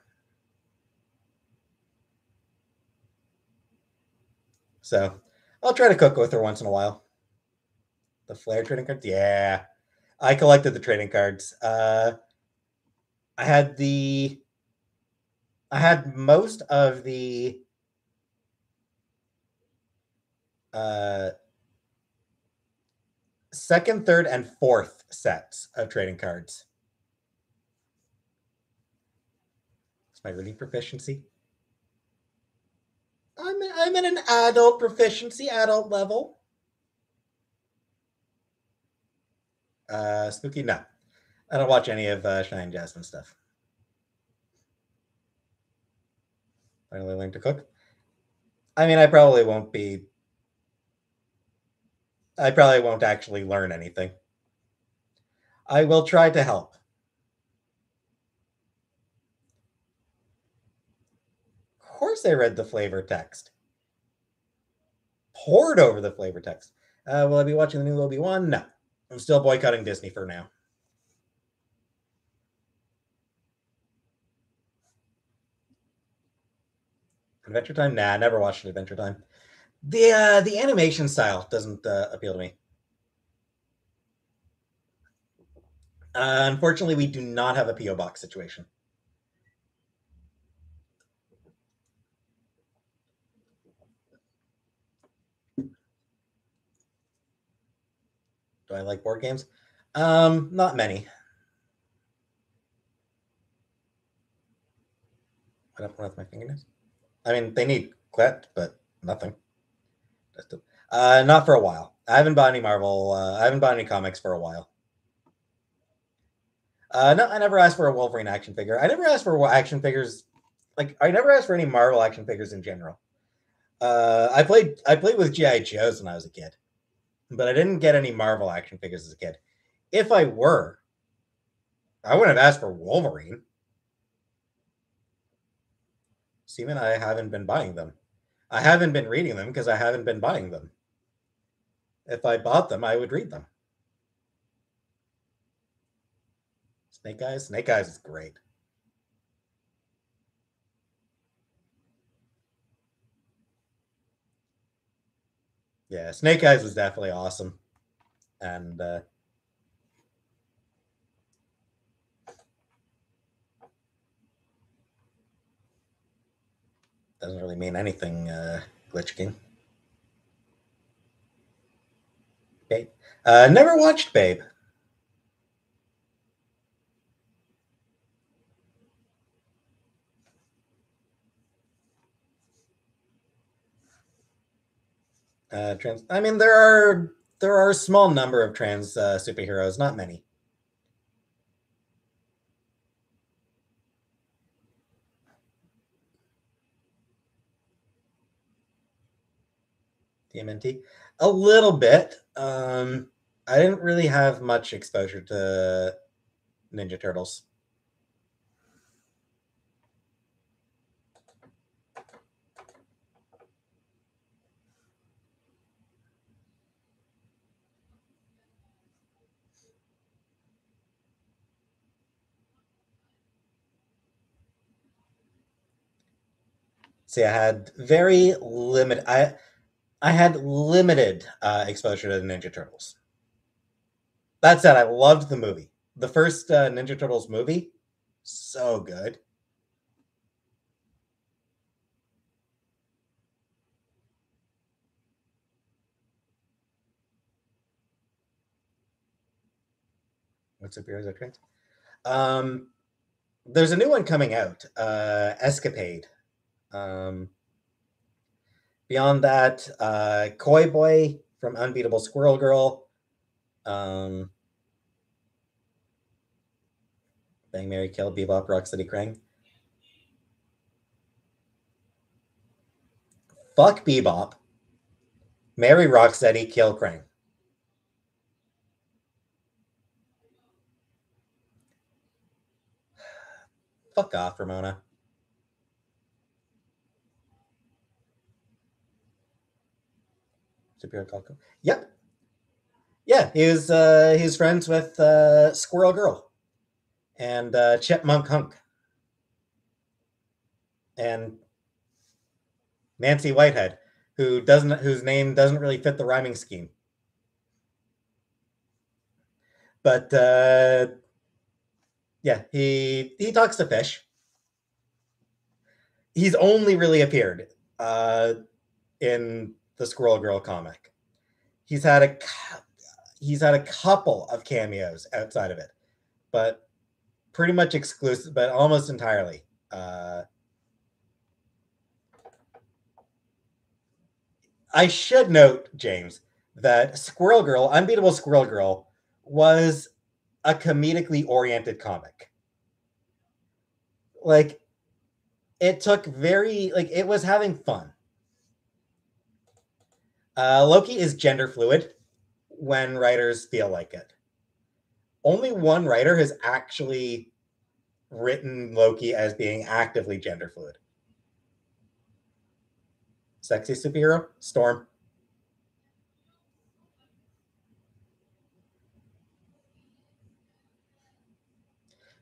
So I'll try to cook with her once in a while. The Flare trading cards? Yeah. I collected the trading cards. I had most of the second, third, and fourth sets of trading cards. It's my reading proficiency. I'm in an adult proficiency, adult level. Spooky? No. I don't watch any of Cheyenne Jasmine stuff. Finally learned to cook. I mean, I probably won't actually learn anything. I will try to help. Of course, I read the flavor text. Poured over the flavor text. Will I be watching the new Obi-Wan? No. I'm still boycotting Disney for now. Adventure Time? Nah, never watched Adventure Time. The animation style doesn't appeal to me. Unfortunately, we do not have a PO box situation. Do I like board games? Not many. What happened with my fingernails? I mean, they need wet, but nothing. Not for a while. I haven't bought any Marvel. I haven't bought any comics for a while. No, I never asked for a Wolverine action figure. I never asked for action figures. Like, I never asked for any Marvel action figures in general. I played with GI Joes when I was a kid, but I didn't get any Marvel action figures as a kid. If I were, I wouldn't have asked for Wolverine. Steven, I haven't been buying them. I haven't been reading them because I haven't been buying them. If I bought them, I would read them. Snake Eyes? Snake Eyes is great. Yeah, Snake Eyes was definitely awesome. And doesn't really mean anything, Glitch King. Babe. Never watched Babe. Trans. I mean, there are a small number of trans superheroes, not many. TMNT? A little bit. I didn't really have much exposure to Ninja Turtles. See, I had very limited. I had limited exposure to the Ninja Turtles. That said, I loved the movie. The first Ninja Turtles movie, so good. What superheroes are trains? Um, there's a new one coming out, Escapade. Um, beyond that, Koi Boy from Unbeatable Squirrel Girl. Um, Bang Mary Kill Bebop Rocksteady Krang. Fuck Bebop. Marry Rocksteady, kill Krang. Fuck off, Ramona. Superhero Calco. Yep. Yeah, he was friends with Squirrel Girl and Chipmunk Hunk and Nancy Whitehead, whose name doesn't really fit the rhyming scheme. But yeah, he talks to fish. He's only really appeared in the Squirrel Girl comic. He's had a couple of cameos outside of it, but pretty much exclusive, but almost entirely. I should note, James, that Squirrel Girl, Unbeatable Squirrel Girl, was a comedically oriented comic. Like, it took it was having fun. Loki is gender fluid when writers feel like it. Only one writer has actually written Loki as being actively gender fluid. Sexy superhero? Storm.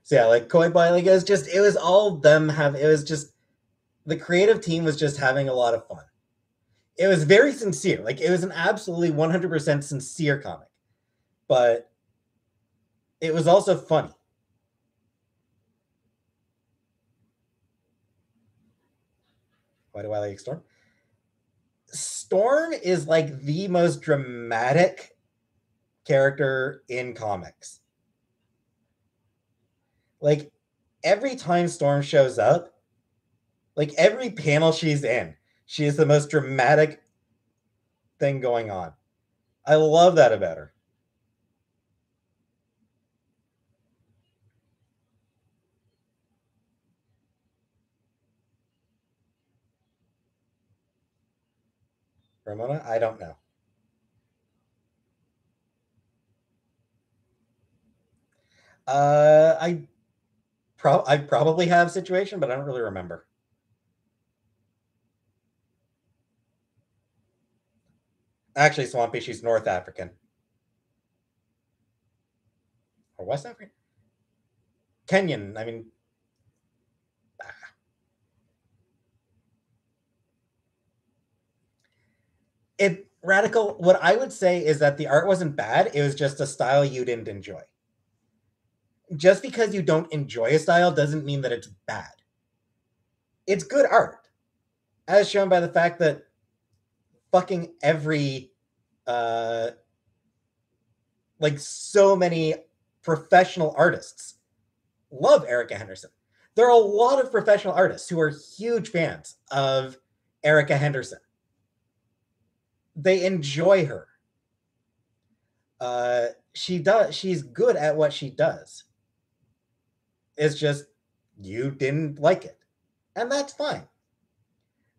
So yeah, like Koi Boy, like it was all them have it was just the creative team was just having a lot of fun. It was very sincere. Like it was an absolutely 100% sincere comic. But it was also funny. Why do I like Storm? Storm is like the most dramatic character in comics. Like every time Storm shows up, like every panel she's in, she is the most dramatic thing going on. I love that about her. Ramona, I don't know. I I probably have situation, but I don't really remember. Actually, Swampy, she's North African or West African, Kenyan. I mean, it radical. What I would say is that the art wasn't bad. It was just a style you didn't enjoy. Just because you don't enjoy a style doesn't mean that it's bad. It's good art, as shown by the fact that fucking every uh like so many professional artists love Erica Henderson. There are a lot of professional artists who are huge fans of Erica Henderson. They enjoy her. She's good at what she does. It's just you didn't like it. And that's fine.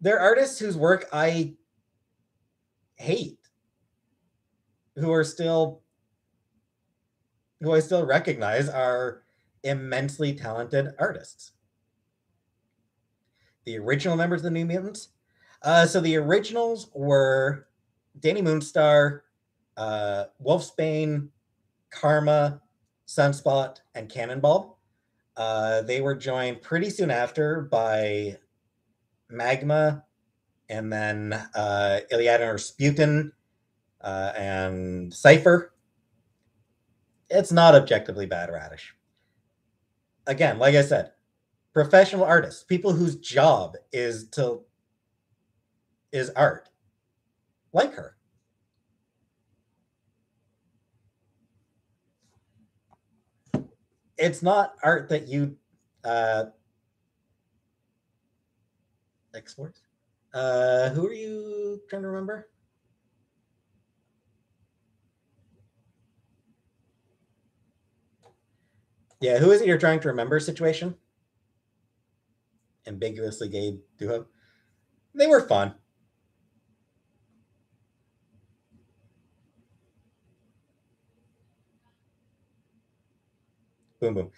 There are artists whose work I hate, who are still who I still recognize are immensely talented artists. The original members of the New Mutants. So the originals were Danny Moonstar, Wolfsbane, Karma, Sunspot, and Cannonball. They were joined pretty soon after by Magma, and then Iliad or Sputin, and Cypher. It's not objectively bad Radish. Again, like I said, professional artists, people whose job is art, like her. It's not art that you export. Who are you trying to remember? Yeah, who is it you're trying to remember? Situation. Ambiguously gay duo. They were fun. Boom Boom.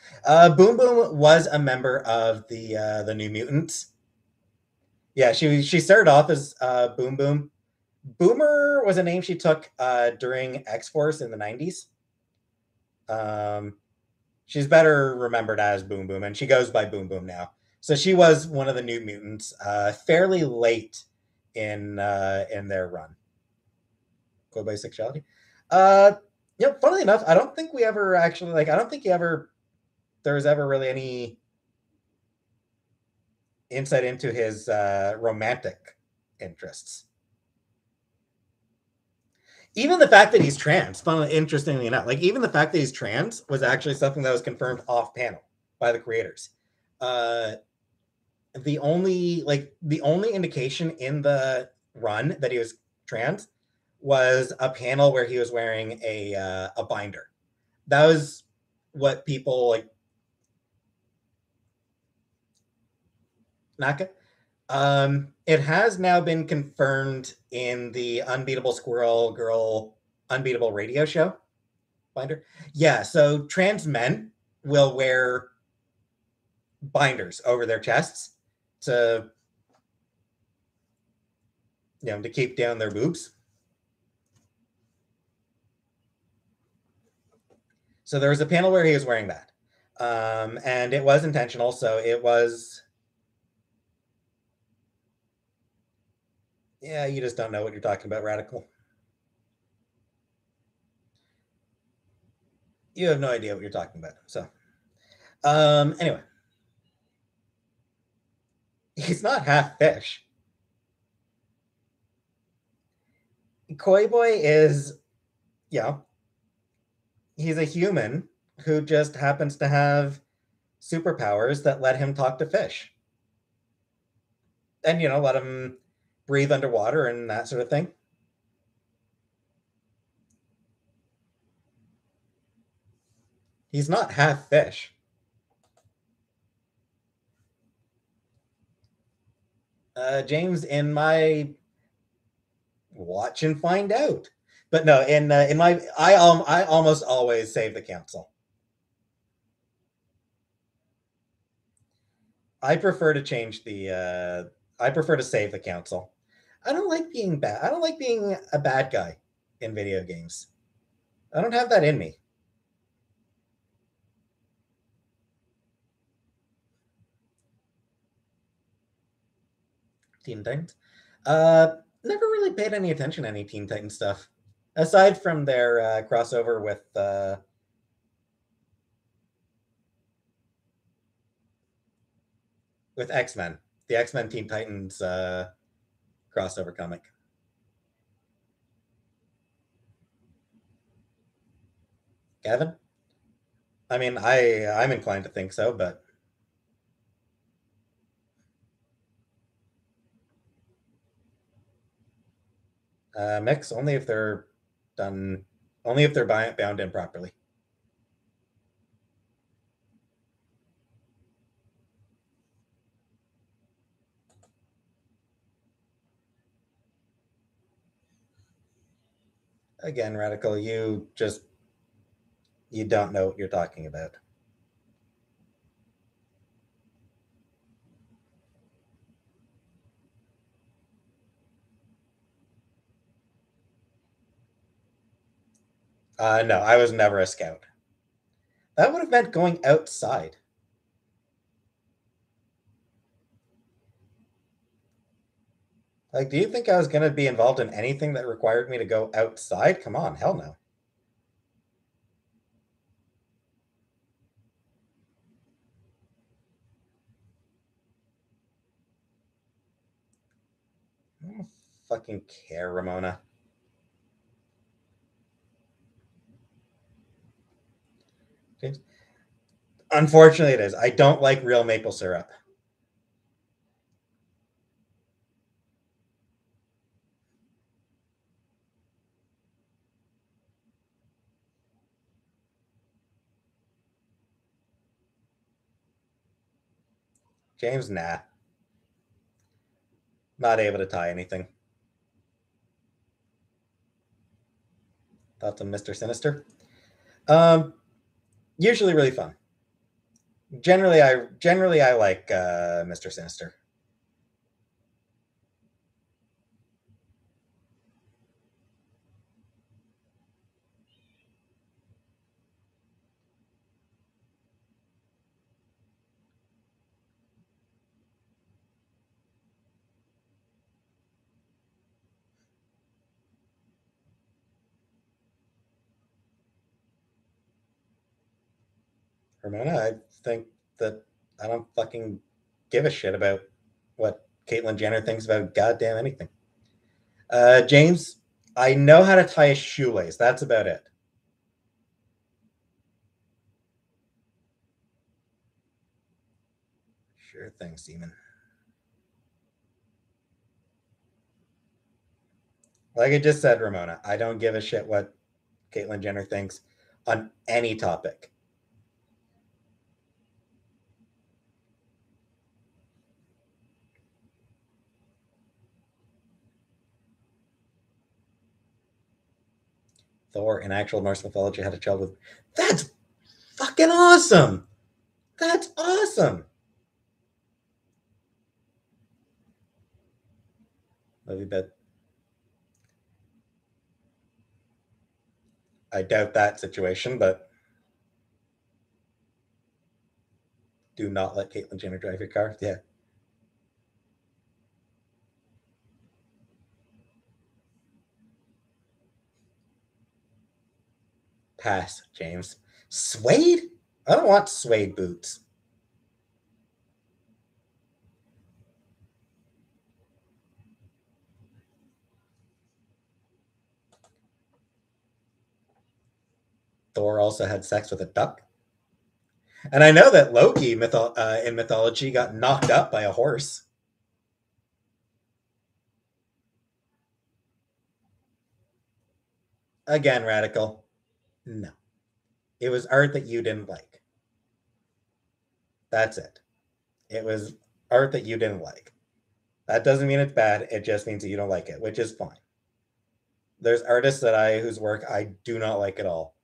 Boom Boom was a member of the New Mutants. Yeah, she started off as Boom Boom. Boomer was a name she took during X Force in the 90s. Um, she's better remembered as Boom Boom, and she goes by Boom Boom now. So she was one of the New Mutants, fairly late in their run. Go by sexuality. Funnily enough, I don't think we ever actually like. I don't think you ever there was ever really any insight into his romantic interests. Even the fact that he's trans, funnily, interestingly enough, like even the fact that he's trans was actually something that was confirmed off panel by the creators. Uh, the only indication in the run that he was trans was a panel where he was wearing a binder. That was what people like. Naka. It has now been confirmed in the Unbeatable Squirrel Girl Unbeatable Radio Show binder. Yeah, so trans men will wear binders over their chests to to keep down their boobs. So there was a panel where he was wearing that, and it was intentional. So it was. Yeah, you just don't know what you're talking about, Radical. You have no idea what you're talking about. So, anyway, he's not half fish. Koi Boy is, yeah, he's a human who just happens to have superpowers that let him talk to fish and let him breathe underwater and that sort of thing. He's not half fish. James, in my watch and find out. But no, in my I almost always save the council. I prefer to change the. I prefer to save the council. I don't like being bad. I don't like being a bad guy in video games. I don't have that in me. Teen Titans. Never really paid any attention to any Teen Titans stuff, aside from their crossover with X Men, the X Men Teen Titans crossover comic. Gavin, I mean, I'm inclined to think so, but mix only if they're done, only if they're bound in properly. Again, Radical, you don't know what you're talking about. No, I was never a scout. That would have meant going outside. Like, do you think I was going to be involved in anything that required me to go outside? Come on, hell no. I don't fucking care, Ramona. Unfortunately, it is. I don't like real maple syrup. James, nah. Not able to tie anything. Thoughts on Mr. Sinister? Um, Usually really fun. Generally I like Mr. Sinister. Ramona, I think that I don't fucking give a shit about what Caitlyn Jenner thinks about goddamn anything. James, I know how to tie a shoelace. That's about it. Sure thing, Seaman. Like I just said, Ramona, I don't give a shit what Caitlyn Jenner thinks on any topic. Thor in actual Norse mythology had a child with. That's fucking awesome. That's awesome. Love you, bet. I doubt that situation, but do not let Caitlyn Jenner drive your car. Yeah. Pass, James. Suede? I don't want suede boots. Thor also had sex with a duck. And I know that Loki in mythology got knocked up by a horse. Again, Radical. No. It was art that you didn't like. That's it. It was art that you didn't like. That doesn't mean it's bad. It just means that you don't like it, which is fine. There's artists whose work I do not like at all.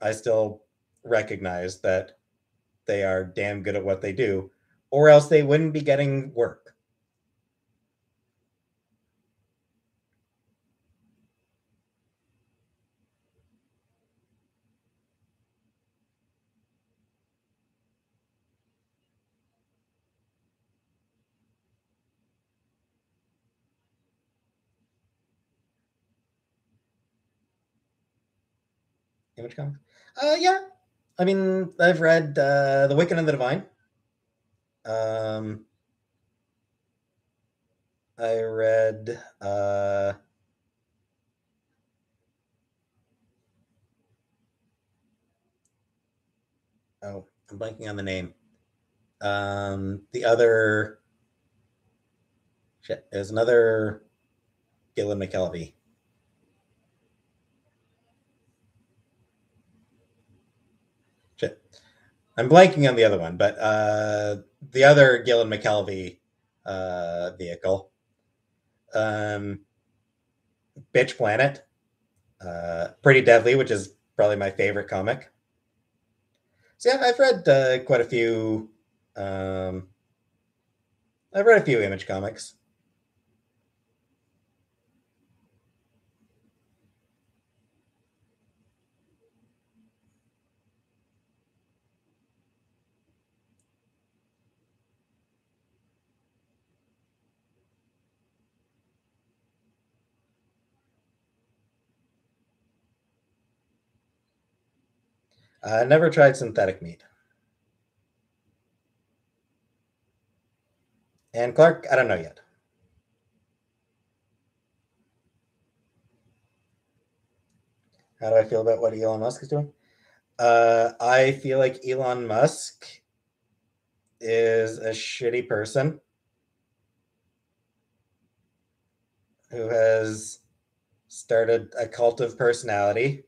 I still recognize that they are damn good at what they do, or else they wouldn't be getting work. Image comics? Yeah. I mean, I've read The Wicked and the Divine. Um, I read oh, I'm blanking on the name. The other shit, there's another Gillen McKelvey. Shit. I'm blanking on the other one, but the other Gillen McKelvey vehicle. Bitch Planet. Pretty Deadly, which is probably my favorite comic. So yeah, I've read quite a few. Um, I've read a few Image comics. I never tried synthetic meat. And Clark, I don't know yet. How do I feel about what Elon Musk is doing? I feel like Elon Musk is a shitty person who has started a cult of personality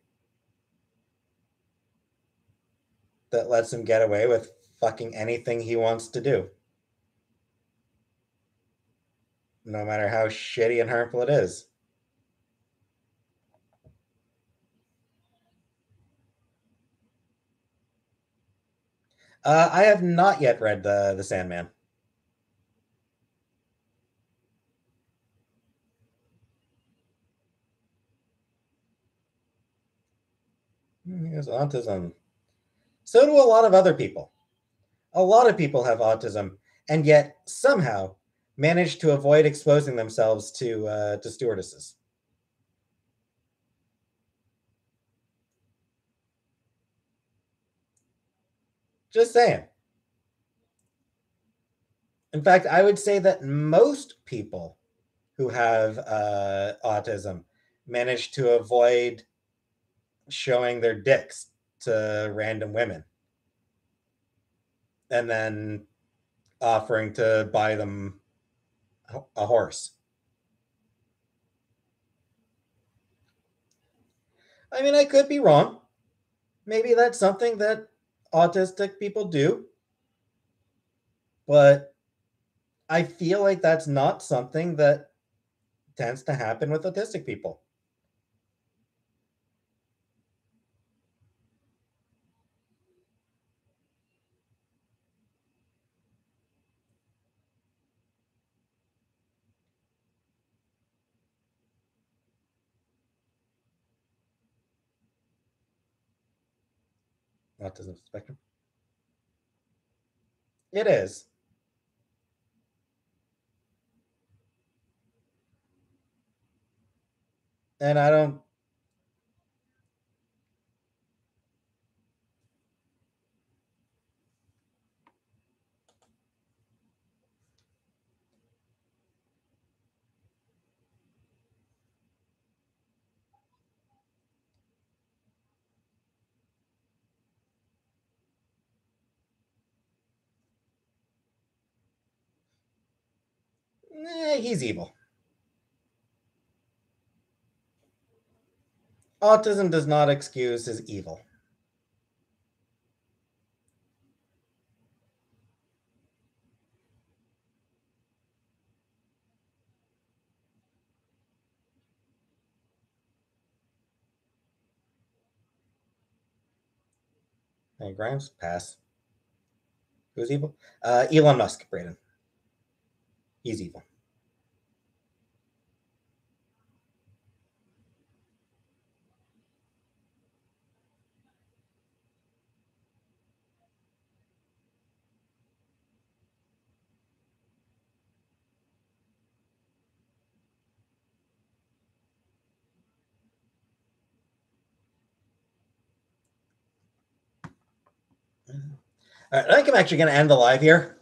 that lets him get away with fucking anything he wants to do, no matter how shitty and harmful it is. I have not yet read the Sandman. He has autism. So do a lot of other people. A lot of people have autism, and yet somehow manage to avoid exposing themselves to stewardesses. Just saying. In fact, I would say that most people who have autism manage to avoid showing their dicks to random women and then offering to buy them a horse. I mean, I could be wrong. Maybe that's something that autistic people do, but I feel like that's not something that tends to happen with autistic people. Autism spectrum. It is. And I don't. He's evil. Autism does not excuse his evil. Hey, Grimes, pass. Who's evil? Elon Musk, Braden. He's evil. All right, I think I'm actually going to end the live here.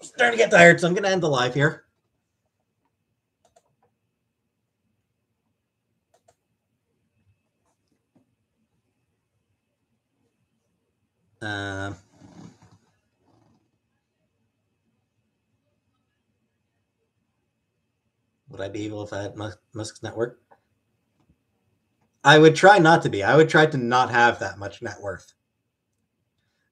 Starting to get tired, so I'm going to end the live here. Would I be evil if I had Musk's network? I would try not to be. I would try to not have that much net worth.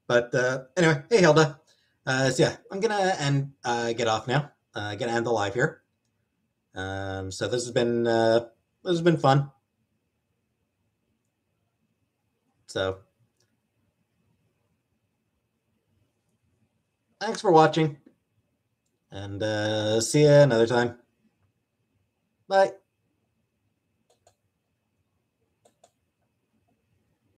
But anyway, hey Hilda. So yeah, I'm gonna end get off now. Gonna end the live here. So this has been fun. So thanks for watching, and see you another time. Bye.